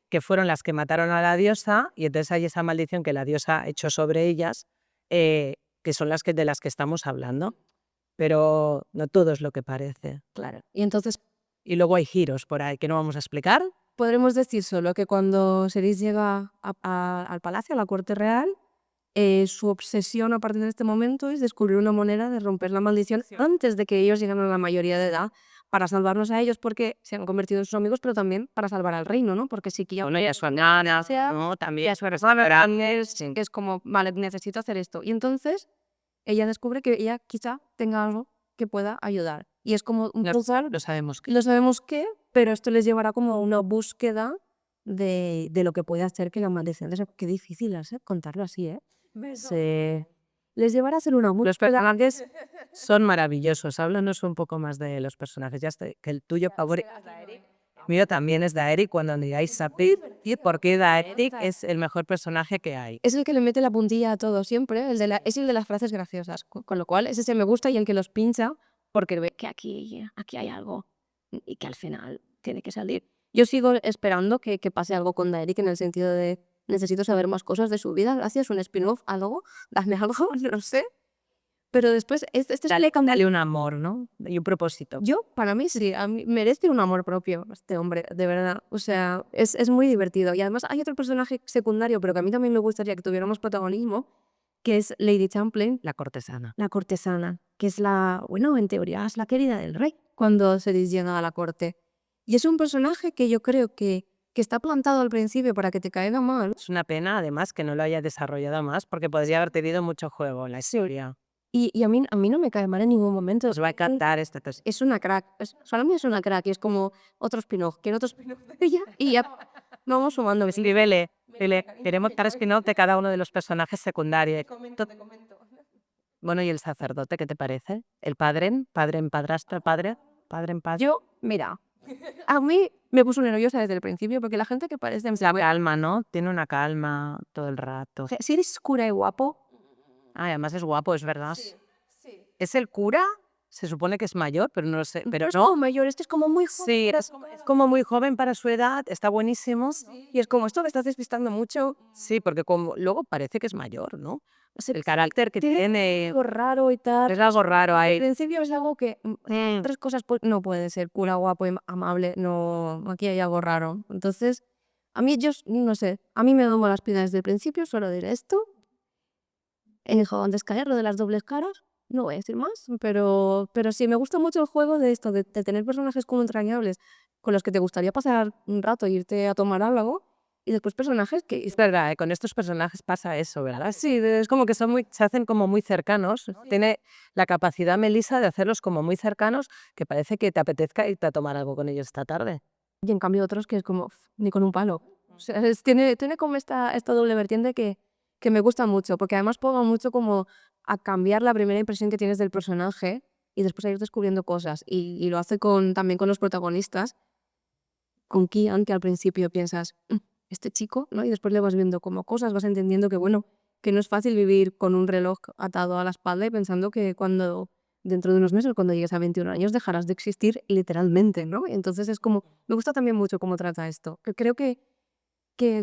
que fueron las que mataron a la diosa y entonces hay esa maldición que la diosa echó sobre ellas, que son de las que estamos hablando. Pero no todo es lo que parece. Claro. Y entonces Y luego hay giros por ahí que no vamos a explicar. podremos decir solo que cuando Cerise llega al palacio, a la corte real, su obsesión a partir de este momento es descubrir una manera de romper la maldición antes de que ellos lleguen a la mayoría de edad para salvarnos a ellos porque se han convertido en sus amigos, pero también para salvar al reino, ¿no? Porque sí que ya Bueno, ya su nana, ¿no? También ya su grandes, que es como, vale, necesito hacer esto. Y entonces ella descubre que ella quizá tenga algo que pueda ayudar. Y es como un pulsar, lo sabemos. lo sabemos qué, pero esto les llevará como a una búsqueda de lo que puede hacer que la maldición qué difícil es contarlo así, ¿eh? Les llevará a hacer una búsqueda. Los personajes son maravillosos. Háblanos un poco más de los personajes. Ya estoy, que el tuyo favorito. mío también es Daenerys cuando digáis saber por qué Daenerys es el mejor personaje que hay. Es el que le mete la puntilla a todo siempre, es el de las frases graciosas, con lo cual ese me gusta y el que los pincha porque ve que aquí hay algo y que al final tiene que salir. Yo sigo esperando que pase algo con Daenerys en el sentido de necesito saber más cosas de su vida, gracias, un spin-off, algo, dame algo, no sé. Pero después, Dale un amor, ¿no? Y un propósito. yo, para mí sí, a mí merece un amor propio este hombre, de verdad. O sea, es muy divertido. Y además hay otro personaje secundario, pero que a mí también me gustaría que tuviéramos protagonismo, que es Lady Champlain, La cortesana. la cortesana, que es bueno, en teoría es la querida del rey cuando se llega a la corte. Y es un personaje que yo creo que está plantado al principio para que te caiga mal. Es una pena, además, que no lo haya desarrollado más, porque podría haber tenido mucho juego en la historia. Y a mí no me cae mal en ningún momento. Os va a encantar esta tos. Es una crack. Para mí es una crack y es como otro spin-off. Quiero otro spin-off de ella y ya vamos sumando. Escríbele, queremos dar spin-off de cada uno de los personajes secundarios. Bueno, ¿y el sacerdote qué te parece? ¿El padre? ¿Padre en padrastro? ¿Padre? ¿Padre en padre? Yo, mira, a mí me puso nerviosa desde el principio porque la gente que parece... La calma, ¿no? Tiene una calma todo el rato. Si eres cura y guapo... Ah, además es guapo, es verdad. ¿Es el cura? Se supone que es mayor, pero no lo sé. Pero es no. como mayor, este es como muy joven. Sí, es como muy joven para su edad, está buenísimo. Y es como, esto me estás despistando mucho. Sí, porque como, luego parece que es mayor, ¿no? El carácter que Tiene tiene algo raro y tal. es algo raro Al ahí. principio es algo que... Tres cosas no puede ser cura, guapo y amable. No, aquí hay algo raro. Entonces, a mí, yo no sé, a mí me domo las piedras desde el principio, solo diré esto. El jabón de escalero de las dobles caras, no voy a decir más, pero sí, me gusta mucho el juego de esto, de tener personajes como entrañables con los que te gustaría pasar un rato e irte a tomar algo, y después personajes que... Es verdad, con estos personajes pasa eso, ¿verdad? Sí, es como que se hacen como muy cercanos. Tiene la capacidad Melissa de hacerlos como muy cercanos, que parece que te apetezca irte a tomar algo con ellos esta tarde. Y en cambio otros que es como, ni con un palo. O sea, tiene como esta doble vertiente que me gusta mucho, porque además juega mucho como a cambiar la primera impresión que tienes del personaje y después a ir descubriendo cosas. Y lo hace también con los protagonistas, con Kian, que al principio piensas, este chico, ¿no? Y después le vas viendo como cosas, vas entendiendo que, bueno, que no es fácil vivir con un reloj atado a la espalda y pensando que dentro de unos meses, cuando llegues a 21 años, dejarás de existir literalmente, ¿no? Y entonces es como, me gusta también mucho cómo trata esto. Que creo que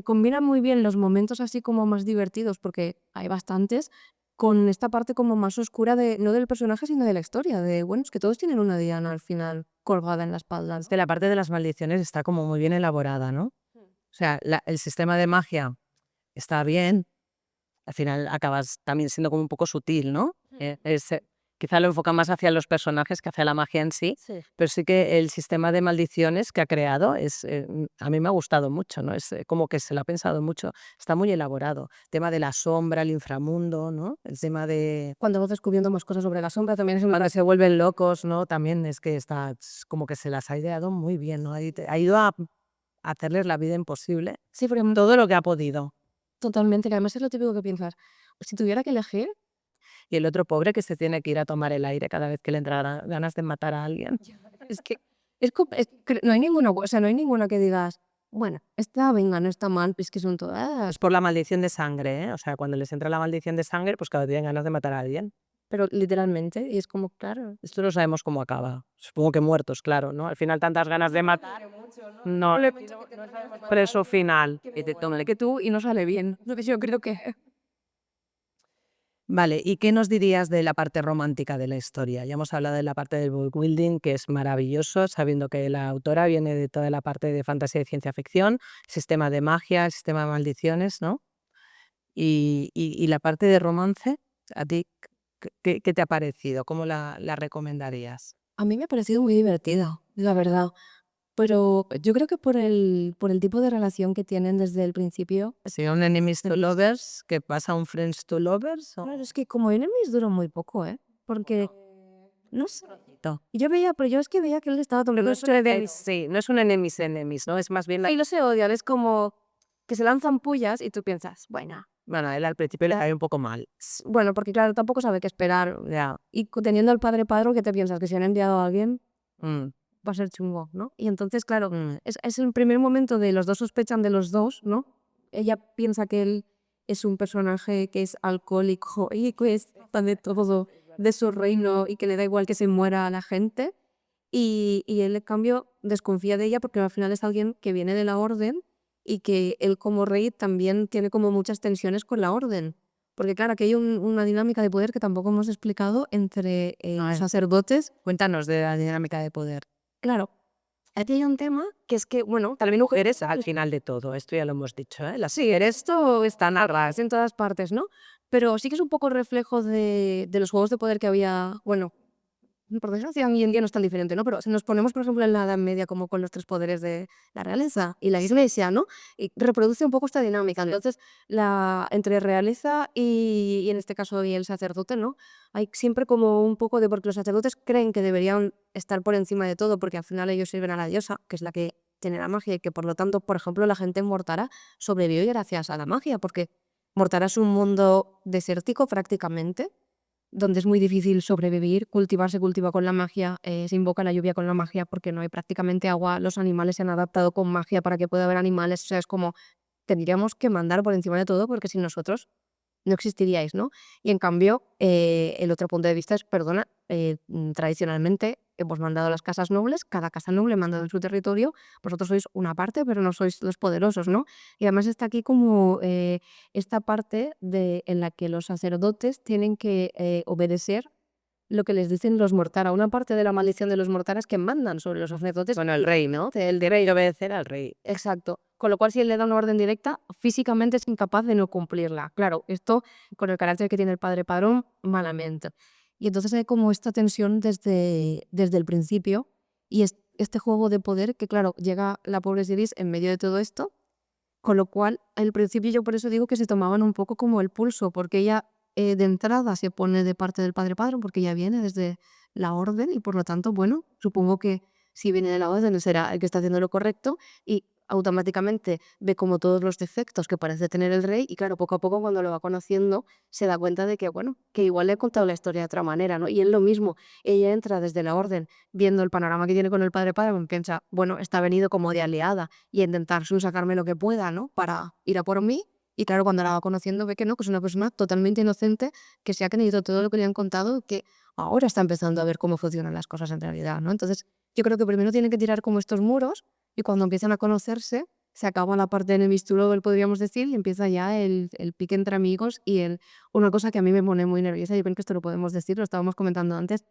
combina muy bien los momentos así como más divertidos, porque hay bastantes, con esta parte como más oscura no del personaje, sino de la historia, de, bueno, es que todos tienen una diana al final colgada en la espalda. La parte de las maldiciones está como muy bien elaborada, ¿no? O sea, el sistema de magia está bien. Al final acabas también siendo como un poco sutil, ¿no? Quizá lo enfoca más hacia los personajes que hacia la magia en sí, pero sí que el sistema de maldiciones que ha creado a mí me ha gustado mucho, ¿no? Es como que se lo ha pensado mucho, está muy elaborado. El tema de la sombra, el inframundo, ¿no? El tema de... Cuando vas descubriendo más cosas sobre la sombra también es Cuando se vuelven locos, ¿no? También es que como que se las ha ideado muy bien, ¿no? Ha ido a hacerles la vida imposible. Sí, porque Todo lo que ha podido. totalmente, que además es lo típico que piensas, si tuviera que elegir... Y el otro pobre que se tiene que ir a tomar el aire cada vez que le entra ganas de matar a alguien. Es que no hay ninguna, o sea, no hay ninguna que digas, bueno, venga, no está mal, es que son todas... Es por la maldición de sangre, ¿eh? O sea, cuando les entra la maldición de sangre, pues cada vez tienen ganas de matar a alguien. Pero literalmente, y es como, claro... Esto no sabemos cómo acaba. Supongo que muertos, claro, ¿no? Al final tantas ganas de matar... No, preso final. Y te tome que tú y no sale bien. Yo creo que... Vale, ¿y qué nos dirías de la parte romántica de la historia? Ya hemos hablado de la parte del world building, que es maravilloso, sabiendo que la autora viene de toda la parte de fantasía y ciencia ficción, sistema de magia, el sistema de maldiciones, ¿no? Y la parte de romance, ¿a ti qué te ha parecido? ¿Cómo la recomendarías? A mí me ha parecido muy divertida, la verdad. Pero yo creo que por el tipo de relación que tienen desde el principio... ¿Sí, un enemies to lovers que pasa a un friends to lovers? Claro, es que como enemies duró muy poco, ¿eh? Porque, no sé, pero yo es que veía que él estaba tomando... Sí, no es un enemies, ¿no? Es más bien Y no se odian, es como que se lanzan pullas y tú piensas, bueno, Bueno, él al principio le cae un poco mal. bueno, porque claro, tampoco sabe qué esperar. Ya. Y teniendo al padre, ¿qué te piensas? ¿Que se han enviado a alguien? Mm. va a ser chungo, ¿no? Y entonces, claro, es el primer momento de los dos sospechan de los dos, ¿no? Ella piensa que él es un personaje que es alcohólico y que es fan de todo de su reino y que le da igual que se muera a la gente. Y él, en cambio, desconfía de ella porque al final es alguien que viene de la orden y que él como rey también tiene como muchas tensiones con la orden. Porque claro, aquí hay una dinámica de poder que tampoco hemos explicado entre los sacerdotes. Cuéntanos de la dinámica de poder. Claro, aquí hay un tema que es que, bueno, también mujeres Al final de todo, esto ya lo hemos dicho, ¿eh? sí, esto está narras en todas partes, ¿no? Pero sí que es un poco reflejo de los juegos de poder que había, bueno, por desgracia hoy en día no es tan diferente, ¿no? Pero si nos ponemos, por ejemplo, en la Edad Media como con los tres poderes de la realeza y la iglesia, ¿no? Y reproduce un poco esta dinámica. Entonces, entre realeza y en este caso y el sacerdote, ¿no? Hay siempre como un poco de, porque los sacerdotes creen que deberían estar por encima de todo porque al final ellos sirven a la diosa, que es la que tiene la magia y que por lo tanto, por ejemplo, la gente en Mortara sobrevivió gracias a la magia, porque Mortara es un mundo desértico prácticamente, donde es muy difícil sobrevivir, cultivar se cultiva con la magia, se invoca la lluvia con la magia porque no hay prácticamente agua, los animales se han adaptado con magia para que pueda haber animales, o sea, es como tendríamos que mandar por encima de todo porque sin nosotros no existiríais, ¿no? Y en cambio, el otro punto de vista es, perdona, tradicionalmente hemos mandado a las casas nobles, cada casa noble manda en su territorio, vosotros sois una parte, pero no sois los poderosos, ¿no? Y además está aquí como esta parte en la que los sacerdotes tienen que obedecer lo que les dicen los Mortara. Una parte de la maldición de los Mortara es que mandan sobre los sacerdotes. Bueno, el rey, ¿no? El de rey de obedecer al rey. Exacto. Con lo cual, si él le da una orden directa, físicamente es incapaz de no cumplirla. Claro, esto con el carácter que tiene el padre padrón, malamente. Y entonces hay como esta tensión desde el principio y este juego de poder que, claro, llega la pobre Siris en medio de todo esto, con lo cual, al principio yo por eso digo que se tomaban un poco como el pulso, porque ella de entrada se pone de parte del padre padrón, porque ella viene desde la orden y por lo tanto, bueno, supongo que si viene de la orden él será el que está haciendo lo correcto y automáticamente ve como todos los defectos que parece tener el rey y claro, poco a poco cuando lo va conociendo se da cuenta de que, bueno, que igual le he contado la historia de otra manera, ¿no? Y es lo mismo, ella entra desde la orden viendo el panorama que tiene con el padre padrón, piensa, bueno, está venido como de aliada y a intentar sacarme lo que pueda, ¿no? Para ir a por mí. Y claro, cuando la va conociendo ve que no, que es una persona totalmente inocente, que se ha creído todo lo que le han contado, que ahora está empezando a ver cómo funcionan las cosas en realidad, ¿no? Entonces, yo creo que primero tienen que tirar como estos muros y cuando empiezan a conocerse, se acaba la parte de enemistulo, podríamos decir, y empieza ya el pique entre amigos y una cosa que a mí me pone muy nerviosa, yo creo que esto lo podemos decir, lo estábamos comentando antes,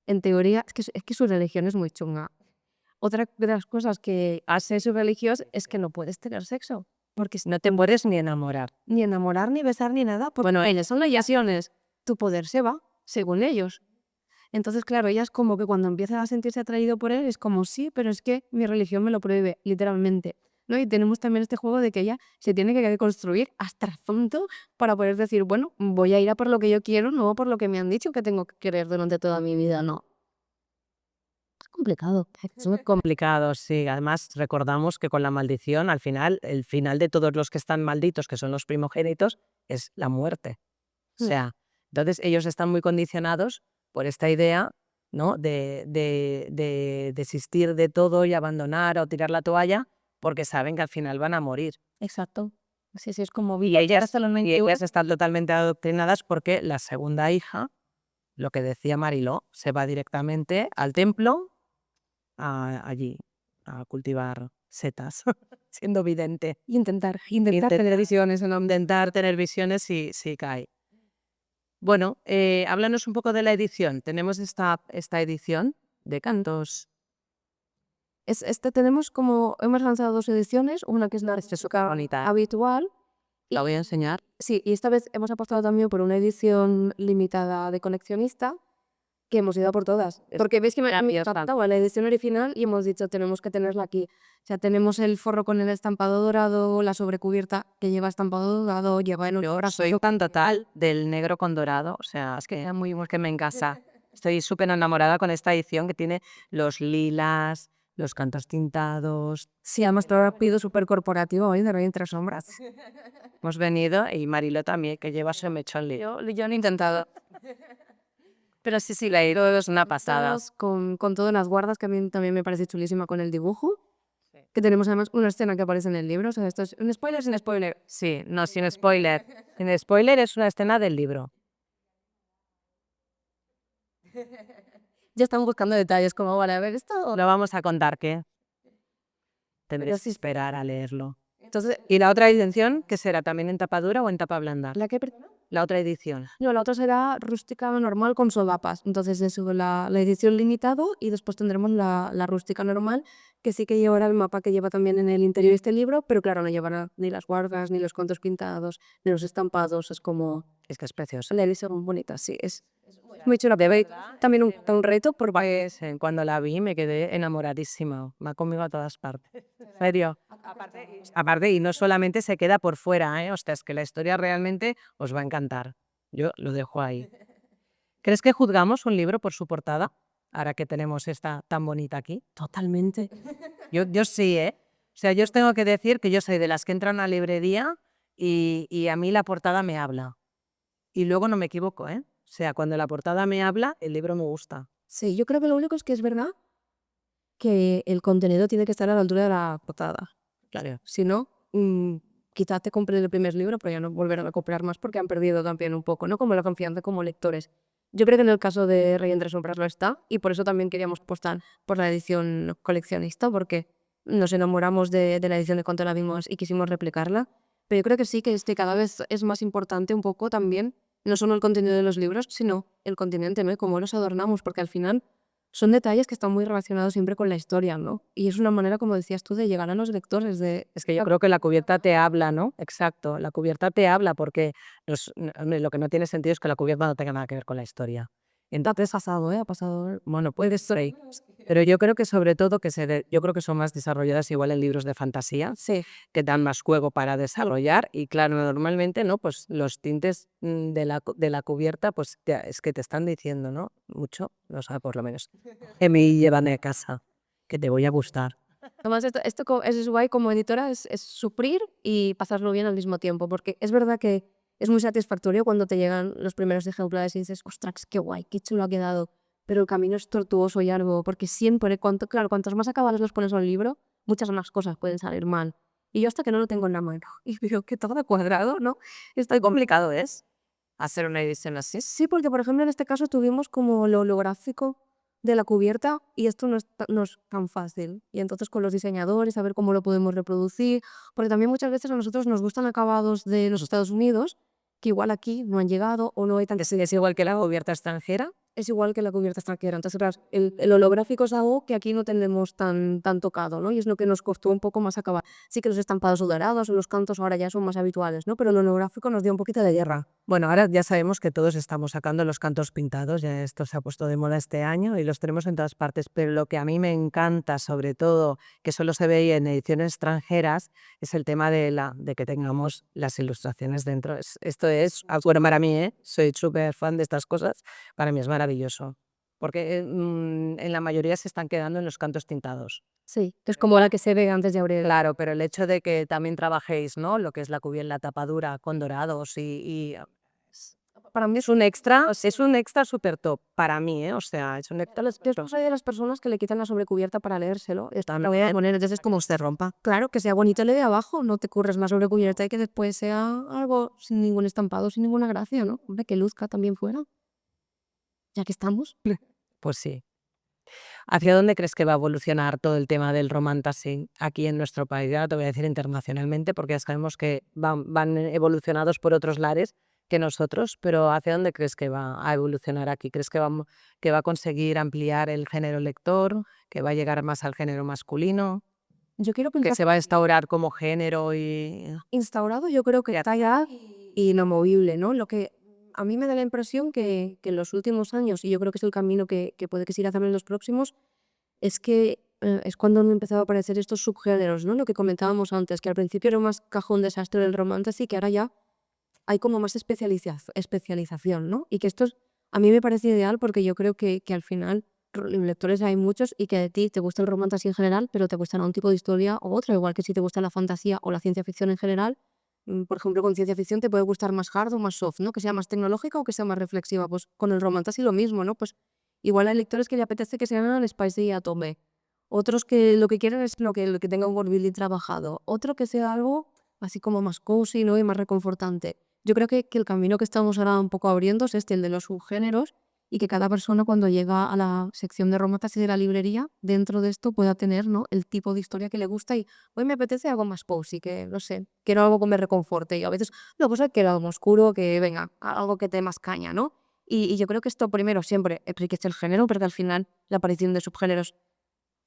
en teoría, es que su religión es muy chunga. Otra de las cosas que hace su religión es que no puedes tener sexo. Porque No te mueres ni enamorar. ni enamorar, ni besar, ni nada. Porque Bueno, ellas son leyaciones. Tu poder se va, según ellos. Entonces, claro, ella es como que cuando empieza a sentirse atraído por él, es como, sí, pero es que mi religión me lo prohíbe, literalmente. ¿No? Y tenemos también este juego de que ella se tiene que construir hasta el fondo para poder decir, bueno, voy a ir a por lo que yo quiero, no por lo que me han dicho que tengo que querer durante toda mi vida, no. Es complicado. es muy complicado, sí. Además, recordamos que con la maldición, al final, el final de todos los que están malditos, que son los primogénitos, es la muerte. O sea, entonces ellos están muy condicionados por esta idea, ¿no? de desistir de todo y abandonar o tirar la toalla, porque saben que al final van a morir. Exacto. Sí, sí, es como Y ellas están totalmente adoctrinadas porque la segunda hija, lo que decía Mariló, se va directamente al templo, allí, a cultivar setas, siendo vidente. Y intentar tener visiones, ¿no? Intentar tener visiones si cae. Bueno, háblanos un poco de la edición. Tenemos esta edición de cantos. Tenemos como, hemos lanzado 2 ediciones, una que es la Súper bonita. habitual. La voy a enseñar. Sí, y esta vez hemos apostado también por una edición limitada de coleccionista, que hemos ido a por todas. Porque veis que me encantaba la edición original y hemos dicho, tenemos que tenerla aquí. O sea, tenemos el forro con el estampado dorado, la sobrecubierta que lleva estampado dorado, lleva en Yo soy tan total del negro con dorado, o sea, es que que me encasa. Estoy súper enamorada con esta edición que tiene los lilas, los cantos tintados. Sí, además todo rápido, súper corporativo hoy de Rey entre sombras. Hemos venido y Marilo también, que lleva su mechón lila. Yo lo he intentado. Pero sí, la he leído, es una pasada. Todos con todas las guardas, que a mí también me parece chulísima con el dibujo. Que tenemos además una escena que aparece en el libro. O sea, esto es un spoiler sin spoiler. Sí, no, sin spoiler. Sin spoiler es una escena del libro. Ya están buscando detalles, como vale, a ver, esto. Lo vamos a contar, ¿qué? Tendréis sí- que esperar a leerlo. Entonces, ¿y la otra edición, qué será? ¿También en tapa dura o en tapa blanda? ¿La que perdona? La otra edición. No, la otra será rústica normal con solapas. Entonces, eso, la edición limitado y después tendremos la rústica normal, que sí que llevará el mapa que lleva también en el interior este libro, pero claro, no llevará ni las guardas, ni los contos pintados, ni los estampados. Es como. Es que es precioso. La edición bonita, sí. Es muy chula. Debe también un reto por. Pues cuando la vi me quedé enamoradísima. Va conmigo a todas partes. En serio. Aparte, y no solamente se queda por fuera, ¿eh? Hostia, es que la historia realmente os va a encantar. Yo lo dejo ahí. ¿Crees que juzgamos un libro por su portada? Ahora que tenemos esta tan bonita aquí. Totalmente. Yo sí, ¿eh? O sea, yo os tengo que decir que yo soy de las que entran a una librería y a mí la portada me habla. Y luego no me equivoco, ¿eh? O sea, cuando la portada me habla, el libro me gusta. Sí, yo creo que lo único es que es verdad que el contenido tiene que estar a la altura de la portada. Claro. Si no, quizás te compres el primer libro, pero ya no volverán a comprar más porque han perdido también un poco, ¿no? Como la confianza como lectores. Yo creo que en el caso de Rey entre sombras lo está, y por eso también queríamos apostar por la edición coleccionista, porque nos enamoramos de la edición de cuando la vimos y quisimos replicarla. Pero yo creo que sí, que cada vez es más importante un poco también, no solo el contenido de los libros, sino el continente, ¿no? Y cómo los adornamos, porque al final son detalles que están muy relacionados siempre con la historia, ¿no? Y es una manera, como decías tú, de llegar a los lectores. Es que yo creo que la cubierta te habla, ¿no? Exacto, la cubierta te habla porque hombre, lo que no tiene sentido es que la cubierta no tenga nada que ver con la historia. Entonces, Ha pasado. bueno, puede ser, pero yo creo que sobre todo yo creo que son más desarrolladas igual en libros de fantasía, Sí. que dan más juego para desarrollar y claro, normalmente, ¿no? Pues los tintes de la cubierta, pues es que te están diciendo, ¿no? Mucho, o sea, por lo menos, que me llevan a casa, que te voy a gustar. Además, es guay como editora, es sufrir y pasarlo bien al mismo tiempo, porque es verdad que es muy satisfactorio cuando te llegan los primeros ejemplares y dices, ostras, qué guay, qué chulo ha quedado, pero el camino es tortuoso y arduo, porque siempre, claro, cuantos más acabados los pones a un libro, muchas más cosas pueden salir mal. Y yo hasta que no lo tengo en la mano y veo que todo de cuadrado, ¿no? Está complicado, ¿es? Hacer una edición así. Sí, porque por ejemplo en este caso tuvimos como lo holográfico de la cubierta y esto no es tan fácil. Y entonces con los diseñadores a ver cómo lo podemos reproducir, porque también muchas veces a nosotros nos gustan acabados de los Estados Unidos que igual aquí no han llegado o no hay tan. Es igual que la cubierta extranjera. Es igual que la cubierta extranjera. Entonces, claro, el holográfico es algo que aquí no tenemos tan tocado, ¿no? Y es lo que nos costó un poco más acabar. Sí que los estampados dorados o los cantos ahora ya son más habituales, ¿no? Pero el holográfico nos dio un poquito de guerra. Bueno, ahora ya sabemos que todos estamos sacando los cantos pintados, ya esto se ha puesto de moda este año y los tenemos en todas partes, pero lo que a mí me encanta, sobre todo, que solo se veía en ediciones extranjeras, es el tema de que tengamos las ilustraciones dentro. Esto es, bueno, para mí, soy súper fan de estas cosas, para mí es maravilloso, porque en la mayoría se están quedando en los cantos tintados. Sí, es como la que se ve antes de abrir. Claro, pero el hecho de que también trabajéis, ¿no? Lo que es la cubierta, la tapadura con dorados y Para mí es un extra súper top para mí, ¿eh? O sea, es un extra. yo soy de las personas que le quitan la sobrecubierta para leérselo. También. La voy a poner, entonces como usted rompa. Claro, que sea bonito le de abajo, no te curres la sobrecubierta y que después sea algo sin ningún estampado, sin ninguna gracia, ¿no? Hombre, que luzca también fuera. Ya que estamos. Pues sí. ¿Hacia dónde crees que va a evolucionar todo el tema del romantasy aquí en nuestro país? Ya te voy a decir internacionalmente, porque ya sabemos que van evolucionados por otros lares que nosotros, pero ¿hacia dónde crees que va a evolucionar aquí? ¿Crees que va a conseguir ampliar el género lector, que va a llegar más al género masculino, Yo quiero que pensar se va a instaurar como género y instaurado, yo creo que está ya inamovible, ¿no? Lo que a mí me da la impresión que en los últimos años, y yo creo que es el camino que puede que siga también en los próximos, es que es cuando han empezado a aparecer estos subgéneros, ¿no? Lo que comentábamos antes, que al principio era más cajón desastre del romance, así que ahora ya hay como más especialización, ¿no? Y que a mí me parece ideal porque yo creo que al final lectores hay muchos y que a ti te gusta el romance así en general, pero te gusta un tipo de historia o otro, igual que si te gusta la fantasía o la ciencia ficción en general, Por ejemplo, con ciencia ficción te puede gustar más hard o más soft, ¿no? Que sea más tecnológica o que sea más reflexiva. Pues con el romantasy lo mismo, ¿no? Pues igual hay lectores que le apetece que sean spicy a tope. Otros que lo que quieren es lo que tenga un world building trabajado. Otro que sea algo así como más cozy, ¿no? Y más reconfortante. Yo creo que el camino que estamos ahora un poco abriendo es el de los subgéneros, y que cada persona cuando llega a la sección de romantasy de la librería, dentro de esto pueda tener, ¿no? El tipo de historia que le gusta, y hoy me apetece algo más cozy, que no sé, quiero algo que me reconforte, y a veces, no, pues quiero algo más oscuro, que venga, algo que te dé más caña, ¿no? Y yo creo que esto primero siempre enriquece el género, porque al final la aparición de subgéneros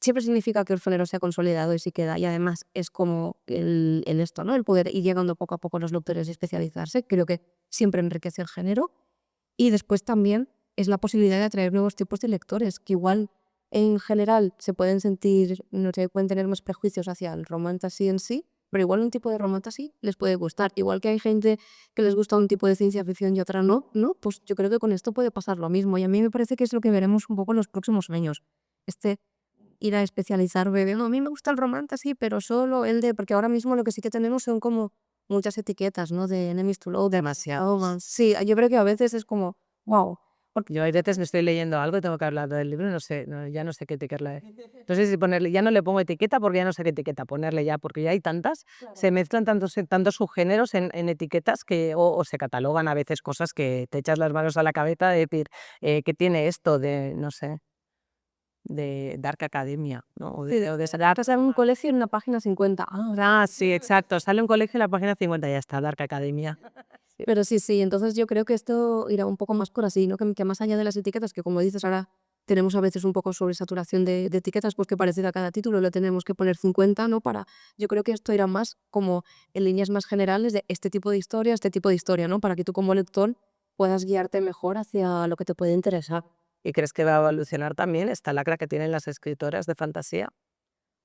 siempre significa que el género se ha consolidado y se queda, y además es como el esto, ¿no? El poder ir llegando poco a poco los lectores y especializarse, creo que siempre enriquece el género. Y después también es la posibilidad de atraer nuevos tipos de lectores, que igual en general se pueden sentir, no sé, pueden tener más prejuicios hacia el romantasy en sí, pero igual un tipo de romantasy les puede gustar. Igual que hay gente que les gusta un tipo de ciencia ficción y otra no, ¿no? Pues yo creo que con esto puede pasar lo mismo. Y a mí me parece que es lo que veremos un poco en los próximos años. Este ir a especializarme de, no, a mí me gusta el romantasy, pero solo el de, porque ahora mismo lo que sí que tenemos son como muchas etiquetas, ¿no? De enemies to lovers, Demasiado. romance. Sí, yo creo que a veces es como, wow. Yo hay veces me estoy leyendo algo y tengo que hablar del libro y no sé, ya no sé qué etiqueta. No sé si ponerle, ya no le pongo etiqueta porque ya no sé qué etiqueta ponerle ya, porque ya hay tantas, se mezclan tantos subgéneros en etiquetas que o se catalogan a veces cosas que te echas las manos a la cabeza de decir, ¿qué tiene esto de, no sé, de Dark Academia, ¿no? O Sí, de estás en un colegio en una página 50. sí, exacto. Sale un colegio en la página 50 y ya está, Dark Academia. Pero sí, entonces yo creo que esto irá un poco más por así, ¿no? Que más allá de las etiquetas, que como dices, ahora tenemos a veces un poco sobresaturación de etiquetas, pues que parece que a cada título le tenemos que poner 50, ¿no? Yo creo que esto irá más como en líneas más generales de este tipo de historia, ¿no? Para que tú como lector puedas guiarte mejor hacia lo que te puede interesar. ¿Y crees que va a evolucionar también esta lacra que tienen las escritoras de fantasía?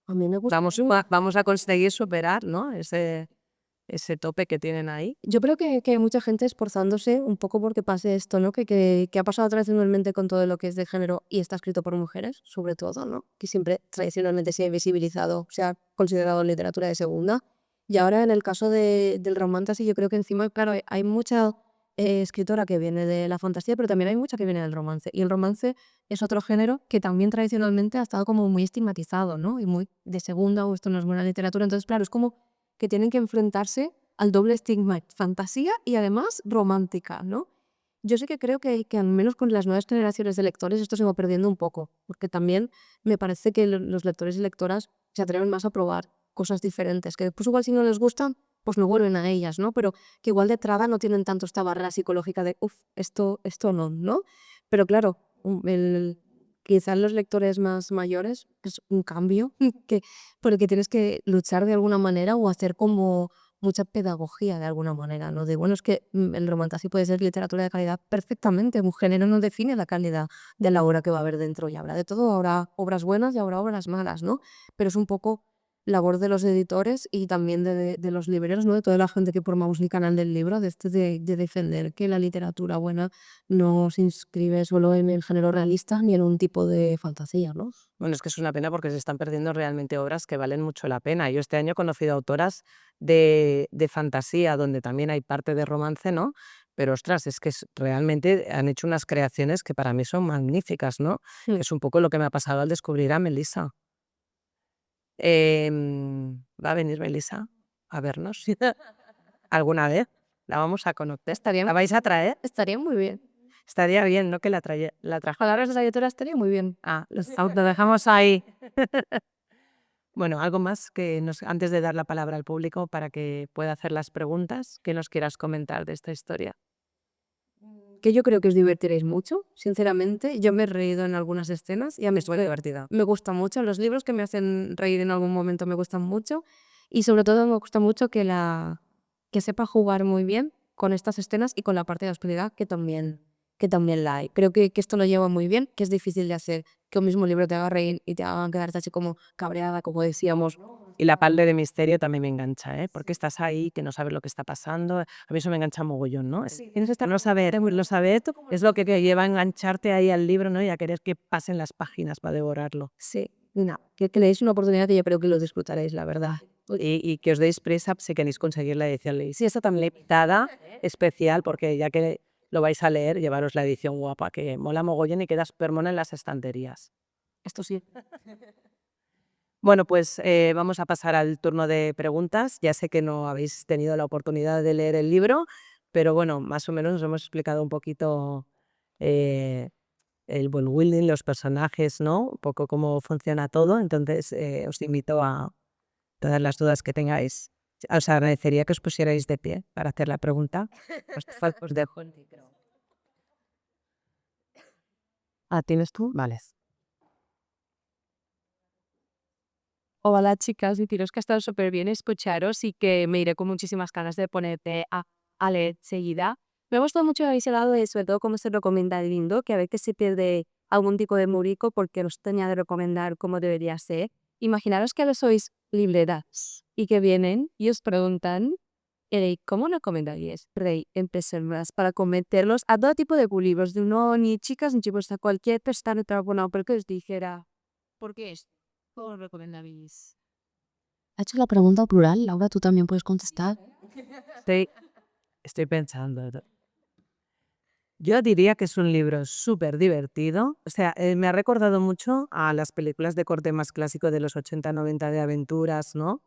A mí me gusta. Vamos a conseguir superar, ¿no? Ese tope que tienen ahí. Yo creo que hay mucha gente esforzándose un poco porque pase esto, ¿no? Que ha pasado tradicionalmente con todo lo que es de género y está escrito por mujeres, sobre todo, ¿no? Que siempre tradicionalmente se ha visibilizado, se ha considerado literatura de segunda. Y ahora en el caso del romantasy, yo creo que encima, claro, hay mucha escritora que viene de la fantasía, pero también hay mucha que viene del romance. Y el romance es otro género que también tradicionalmente ha estado como muy estigmatizado, ¿no? Y muy de segunda, o esto no es buena literatura. Entonces, claro, es como que tienen que enfrentarse al doble estigma, fantasía y además romántica, ¿no? Yo sí que creo que al menos con las nuevas generaciones de lectores esto se va perdiendo un poco, porque también me parece que los lectores y lectoras se atreven más a probar cosas diferentes, que después igual si no les gustan, pues no vuelven a ellas, ¿no? Pero que igual de entrada no tienen tanto esta barrera psicológica de, esto no, ¿no? Pero claro, quizás los lectores más mayores es un cambio por el que tienes que luchar de alguna manera o hacer como mucha pedagogía de alguna manera, ¿no? De, bueno, es que el romantasy puede ser literatura de calidad perfectamente, un género no define la calidad de la obra que va a haber dentro, y habrá de todo, habrá obras buenas y habrá obras malas, ¿no? Pero es un poco labor de los editores y también de los libreros, ¿no? De toda la gente que formamos el canal del libro, de defender que la literatura buena no se inscribe solo en el género realista ni en un tipo de fantasía, ¿no? Bueno, es que es una pena porque se están perdiendo realmente obras que valen mucho la pena. Yo este año he conocido autoras de fantasía donde también hay parte de romance, ¿no? Pero ostras, es que realmente han hecho unas creaciones que para mí son magníficas, ¿no? Mm. Es un poco lo que me ha pasado al descubrir a Melissa. ¿Va a venir Melissa a vernos alguna vez? La vamos a conocer. ¿La vais a traer? Estaría muy bien. Estaría bien, ¿no? Que la trajo. Palabras de la editora estaría muy bien. Lo dejamos ahí. Bueno, algo más que antes de dar la palabra al público para que pueda hacer las preguntas, que nos quieras comentar de esta historia. Que yo creo que os divertiréis mucho, sinceramente. Yo me he reído en algunas escenas y a mí estuvo divertida. Me gustan mucho los libros que me hacen reír en algún momento, me gustan mucho, y sobre todo me gusta mucho que sepa jugar muy bien con estas escenas y con la parte de oscuridad que también la hay. Creo que esto lo lleva muy bien, que es difícil de hacer, que un mismo libro te haga reír y te haga quedarte así como cabreada, como decíamos. Y la parte de misterio también me engancha, ¿eh? Porque estás ahí, que no sabes lo que está pasando. A mí eso me engancha mogollón, ¿no? Tienes que estar, no saber, es lo que te lleva a engancharte ahí al libro, ¿no? Y a querer que pasen las páginas para devorarlo. Sí, que le deis una oportunidad y yo creo que lo disfrutaréis, la verdad. y que os deis prisa si queréis conseguir la edición Ley. Sí, esta también limitada, especial, porque ya que lo vais a leer, llevaros la edición guapa, que mola mogollón y queda súper mona en las estanterías. Esto sí. Bueno, pues vamos a pasar al turno de preguntas. Ya sé que no habéis tenido la oportunidad de leer el libro, pero bueno, más o menos os hemos explicado un poquito eh, el world building, los personajes, ¿no? Un poco cómo funciona todo. Entonces os invito a todas las dudas que tengáis. Os agradecería que os pusierais de pie para hacer la pregunta. Os dejo el micro. Ah, ¿tienes tú? Vale. Hola chicas, deciros que ha estado súper bien escucharos y que me iré con muchísimas ganas de ponerte a leer enseguida. Me ha gustado mucho que habéis hablado de sobre todo cómo se recomienda el lindo, que a veces se pierde algún tipo de murico porque nos tenía de recomendar cómo debería ser. Imaginaros que ahora sois libreras y que vienen y os preguntan, ¿cómo recomendaríais Rey en personas para cometerlos a todo tipo de libros? De no ni chicas ni chicos, a cualquier persona bueno, pero que os dijera, ¿por qué esto? ¿Cómo recomendaríais? Ha hecho la pregunta plural, Laura, tú también puedes contestar. Estoy pensando. Yo diría que es un libro súper divertido. O sea, me ha recordado mucho a las películas de corte más clásico de los 80-90 de aventuras, ¿no?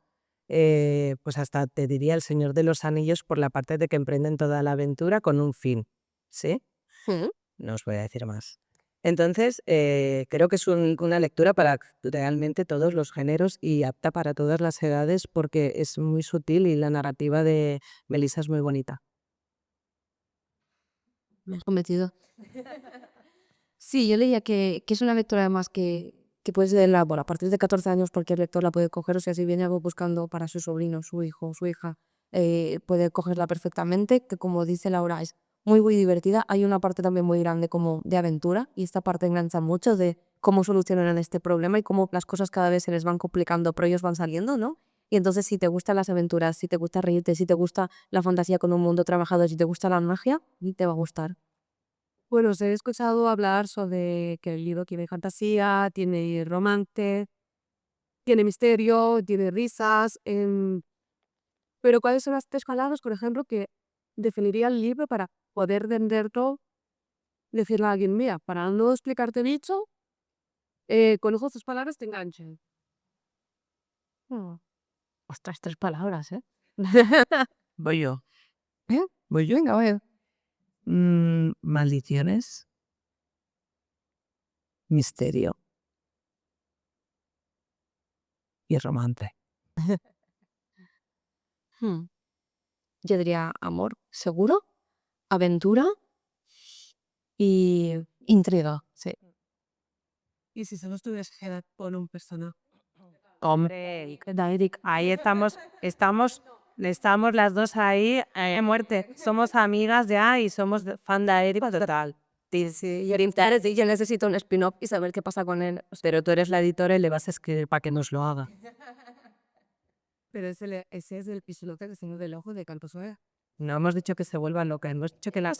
Pues hasta te diría El Señor de los Anillos por la parte de que emprenden toda la aventura con un fin, ¿sí? No os voy a decir más. Entonces, creo que es una lectura para realmente todos los géneros y apta para todas las edades porque es muy sutil y la narrativa de Melissa es muy bonita. Me has convencido. Sí, yo leía que es una lectura además que puedes leerla, bueno, a partir de 14 años cualquier lector la puede coger, o sea, si viene algo buscando para su sobrino, su hijo, su hija, puede cogerla perfectamente, que como dice Laura, es muy divertida. Hay una parte también muy grande como de aventura y esta parte engancha mucho de cómo solucionan este problema y cómo las cosas cada vez se les van complicando, pero ellos van saliendo, ¿no? Y entonces si te gustan las aventuras, si te gusta reírte, si te gusta la fantasía con un mundo trabajado, si te gusta la magia, te va a gustar. Bueno, os he escuchado hablar sobre que el libro tiene fantasía, tiene romance, tiene misterio, tiene risas, pero ¿cuáles son las 3 palabras, por ejemplo, que definiría el libro para poder venderlo, decirle a alguien, mira, para no explicarte dicho, con ojos 3 palabras te enganchen? Ostras, 3 palabras, ¿eh? Voy yo. ¿Eh? Voy yo. Venga, a ver. Maldiciones. Misterio. Y romance. Yo diría amor, seguro, aventura y intriga. Sí. ¿Y si solo estuvieras con un personaje? Hombre, Eric, ahí estamos las dos ahí a muerte. Somos amigas ya y somos fan de Eric total. sí, y yo necesito un spin-off y saber qué pasa con él. Pero tú eres la editora y le vas a escribir para que nos lo haga. Pero ese es el pisote que tengo del ojo de Canto Suave. No hemos dicho que se vuelva loca, hemos dicho que la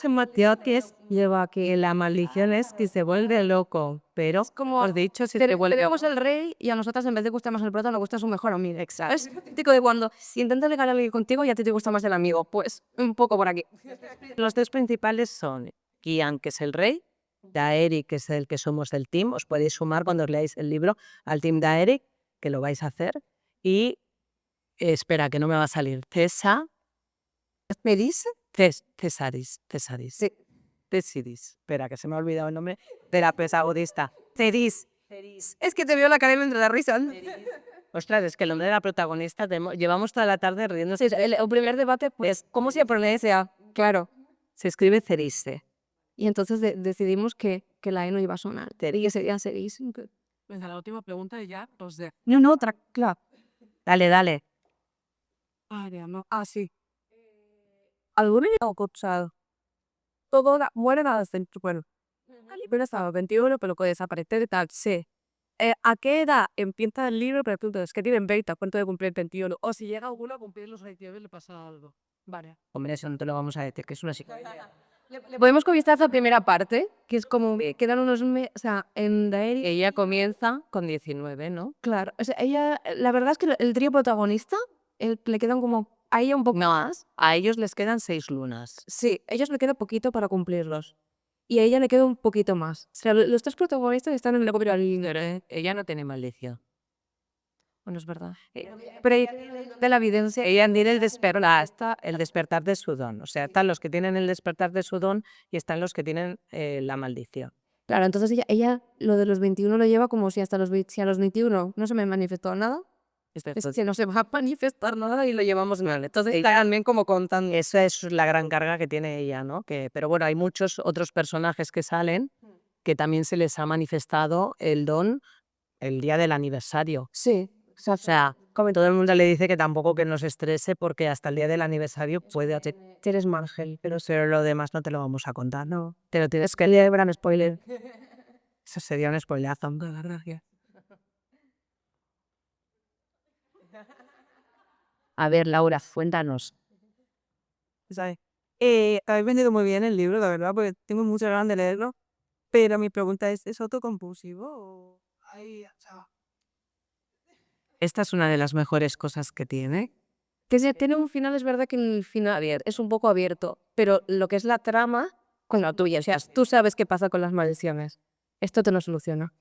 lleva aquí. La maldición es que se vuelve loco, pero Como os he dicho si se vuelve tenemos el rey y a nosotras en vez de gustar más el prota nos gusta su mejor amigo. Es típico de cuando si intentas ligar a alguien contigo y a ti te gusta más el amigo. Pues un poco por aquí. Los tres principales son Kian, que es el rey, Daeric, que es el que somos del team, os podéis sumar cuando os leáis el libro al team Daeric, que lo vais a hacer, y espera, que no me va a salir, ¿Me dice? Cesaris. Sí. Cesidis. Espera, que se me ha olvidado el nombre de la protagonista. Ceris. Es que te veo la cara y me entra la risa. Ostras, es que el nombre de la protagonista, llevamos toda la tarde riendo. Sí, el primer debate, pues, ¿cómo se pronuncia? Claro. Se escribe Cerisse. Y entonces decidimos que la E no iba a sonar. Y que sería Ceris. Venga, la última pregunta y ya los de... No, otra, claro. Dale. Sí. ¿Alguna idea o cosa? Todo muere nada dentro. Bueno, el libro estaba 21, pero puede desaparecer y tal. Sí. ¿A qué edad empieza el libro? Pero tú, es que tienen 20, ¿a cuánto de cumplir 21? O si llega alguno a cumplir los 29 le pasa algo. Vale. Hombre, eso no te lo vamos a decir, que es una psicología. Le podemos contestar esa primera parte, que es como, quedan unos meses, o sea, en Daenerys, Ella comienza con 19, ¿no? claro, o sea, ella, la verdad es que el trío protagonista le quedan como a ella un poco más. A ellos les quedan 6 lunas. Sí, a ellos le queda poquito para cumplirlos. Y a ella le queda un poquito más. O sea, los tres protagonistas están en el equilibrio líder. Ella no tiene maldición. Bueno, es verdad. Pero ella de la evidencia. Ella tiene el despertar de su don. O sea, están los que tienen el despertar de su don y están los que tienen la maldición. Claro, entonces ella lo de los 21 lo lleva como si hasta si a los 21 no se me manifestó nada. Es que no se va a manifestar nada y lo llevamos mal. Entonces Ella- también como contando. Esa es la gran carga que tiene ella, ¿no? Pero bueno, hay muchos otros personajes que salen que también se les ha manifestado el don el día del aniversario. Sí, O sea, como todo el mundo le dice que tampoco que no se estrese porque hasta el día del aniversario puede hacer. tienes margen. Pero lo demás no te lo vamos a contar, ¿no? Te lo tienes que leer, gran spoiler. Eso sería un spoilazo. Gracias. A ver, Laura, cuéntanos. ¿Sabes? Habéis vendido muy bien el libro, la verdad, porque tengo muchas ganas de leerlo. Pero mi pregunta ¿es autoconclusivo o hay, o sea, Esta es una de las mejores cosas que tiene. Que tiene un final, es verdad que el final es un poco abierto, pero lo que es la trama, con la tuya, o sea, tú sabes qué pasa con las maldiciones. Esto te lo soluciona.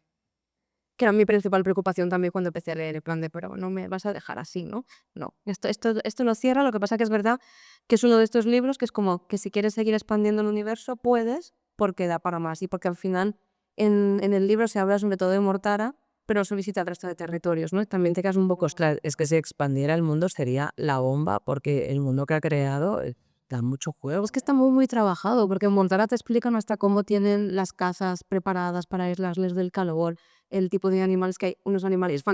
Que era mi principal preocupación también cuando empecé a leer, en plan de, pero no me vas a dejar así, ¿no? No, esto lo cierra, lo que pasa que es verdad que es uno de estos libros que es como que si quieres seguir expandiendo el universo, puedes, porque da para más, y porque al final en el libro se habla sobre todo de Mortara, pero no se visita el resto de territorios, ¿no? Y también te quedas un poco... Ostras, es que si expandiera el mundo sería la bomba, porque el mundo que ha creado da mucho juego. Es que está muy, muy trabajado, porque en Montara te explican hasta cómo tienen las casas preparadas para aislarles del calor, el tipo de animales que hay, unos animales El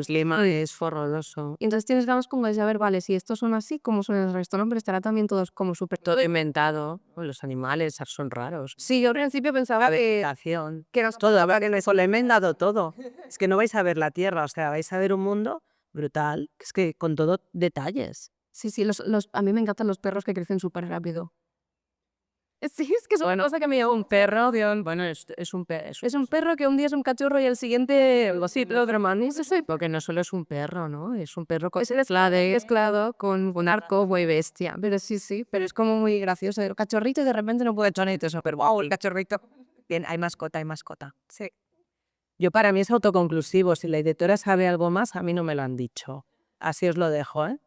clima es horroroso. y entonces tienes ganas como de saber, vale, si estos son así, ¿cómo son el resto? No, pero estará también todos como súper... Todo inventado. Los animales son raros. Sí, yo al principio pensaba La vegetación. Todo, habrá que eso lo he inventado todo. Es que no vais a ver la Tierra, o sea, vais a ver un mundo brutal, es que con todo detalles. Sí, a mí me encantan los perros que crecen súper rápido. Sí, es que es una cosa que me llama un perro. Bueno, es un perro. Es un perro que un día es un cachorro y el siguiente sí, otro man. Porque no solo es un perro, ¿no? Es un perro con... Es mezclado con un arco muy bestia. Pero sí, pero es como muy gracioso. El cachorrito y de repente no puede echar eso, pero wow, el cachorrito. Bien, hay mascota. Sí. Yo para mí es autoconclusivo. Si la editora sabe algo más, a mí no me lo han dicho. Así os lo dejo, ¿eh?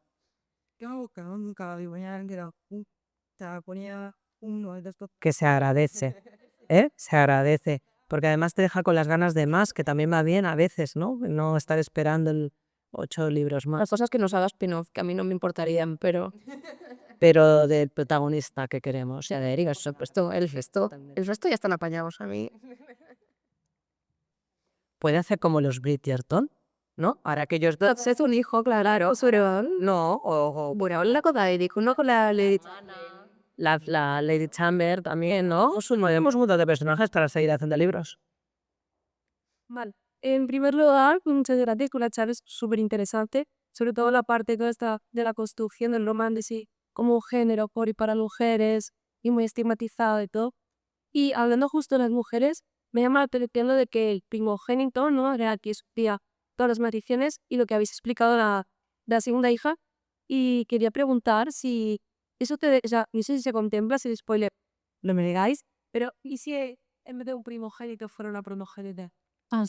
¿qué hago? Que nunca digo, ya que era ponía uno, dos, Que se agradece, ¿eh? Se agradece. Porque además te deja con las ganas de más, que también va bien a veces, ¿no? No estar esperando 8 libros Las más. cosas que nos haga spin-off, que a mí no me importarían, pero Pero del protagonista que queremos. ya de Erika, el resto ya están apañados a mí. Puede hacer como los Bridgerton, ¿no? Ahora que ellos dos... Es un hijo, claro, pero No, bueno, la cosa de Erika, uno con la Lady... la Lady Chamber también, ¿no? Tenemos un montón de personajes para seguir haciendo libros. Vale. En primer lugar, muchas gracias con la charla, es súper interesante, sobre todo la parte toda esta de la construcción del romance sí, como un género por y para mujeres y muy estigmatizado y todo. Y hablando justo de las mujeres, me llama la atención lo de que el primogénito, ¿no? Era que sufría todas las maldiciones y lo que habéis explicado de la segunda hija. Y quería preguntar si eso o sea, no sé si se contempla, si spoiler no me digáis, pero ¿y si en vez de un primogénito fuera una primogénita?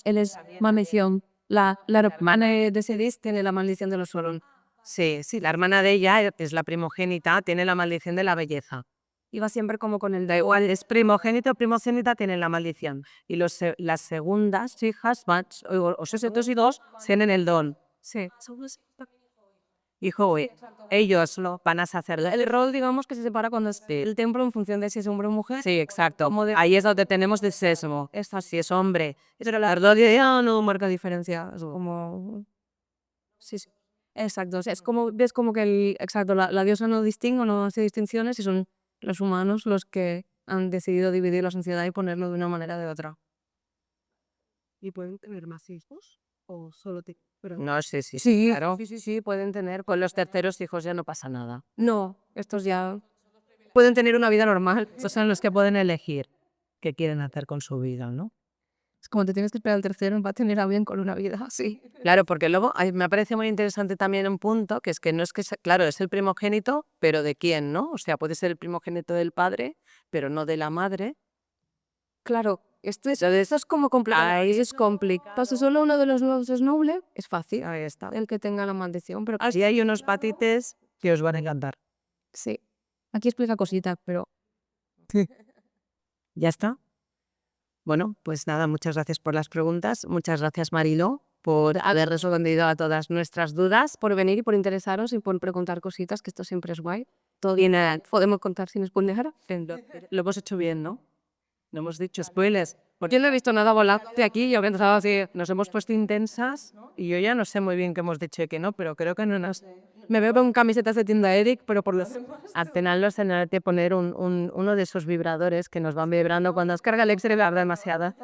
Él es maldición. La hermana de Sedis tiene la maldición de los Solon. Sí, la hermana de ella es la primogénita, tiene la maldición de la belleza. Y va siempre como con el Da igual, es primogénita tienen la maldición. Y las segundas hijas, o sea, 2 y 2, tienen el don. Sí. Hijo, ellos lo van a hacer. El rol, digamos, que se separa cuando es el templo en función de si es hombre o mujer. Sí, exacto. Ahí es donde tenemos de sesmo. Esta sí es hombre. Pero la verdad, ya no marca diferencia. Como... Sí. Exacto. O sea, es como, ves como que exacto, la diosa no distingue, no hace distinciones y son los humanos los que han decidido dividir la sociedad y ponerlo de una manera o de otra. ¿Y pueden tener más hijos? ¿O solo No, sí, Claro. Sí, pueden tener. Con los terceros hijos ya no pasa nada. No, estos ya... Pueden tener una vida normal. Estos son los que pueden elegir qué quieren hacer con su vida, ¿no? Es como te tienes que esperar al tercero, va a tener a bien con una vida así. Claro, porque luego me parece muy interesante también un punto, que es que no es que, claro, es el primogénito, pero ¿de quién, no? O sea, puede ser el primogénito del padre, pero no de la madre. Claro, esto es como complicado. Ahí Es complicado. Si solo uno de los nuevos es noble, es fácil. Ahí está. El que tenga la maldición, pero Así hay unos patites que os van a encantar. sí. Aquí explica cositas, pero ¿Ya está? Bueno, pues nada, muchas gracias por las preguntas. Muchas gracias, Marilo, por haber respondido a todas nuestras dudas. por venir y por interesaros y por preguntar cositas, que esto siempre es guay. Todo viene, podemos contar sin spoiler. Lo hemos hecho bien, ¿no? No hemos dicho spoilers. Yo no he visto nada volando de aquí, yo he pensado así. Nos hemos puesto intensas y yo ya no sé muy bien qué hemos dicho y qué no, pero creo que no nos... Me veo con camisetas de tienda Eric, pero por los... Al final nos tendrá que poner uno de esos vibradores que nos van vibrando cuando os carga el Excel y habla demasiado.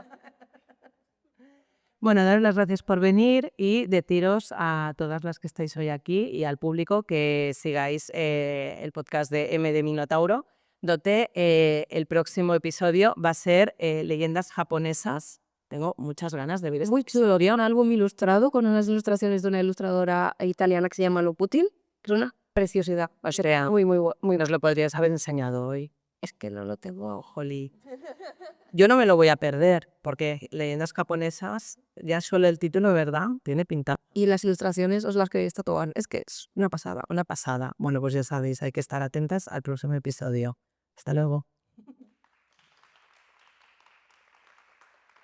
Bueno, daros las gracias por venir y deciros a todas las que estáis hoy aquí y al público que sigáis el podcast de M de Minotauro, donde el próximo episodio va a ser leyendas japonesas. Tengo muchas ganas de ver Es muy chulo, había un álbum ilustrado con unas ilustraciones de una ilustradora italiana que se llama Loputin, que es una preciosidad. O sea, Muy, muy, muy. nos lo podrías haber enseñado hoy. Es que no lo tengo. Jolí. Yo no me lo voy a perder, porque leyendas japonesas, ya solo el título, ¿verdad? Tiene pinta. Y las ilustraciones os las queréis tatuar. Es que es una pasada. Una pasada. Bueno, pues ya sabéis, hay que estar atentas al próximo episodio. Hasta luego.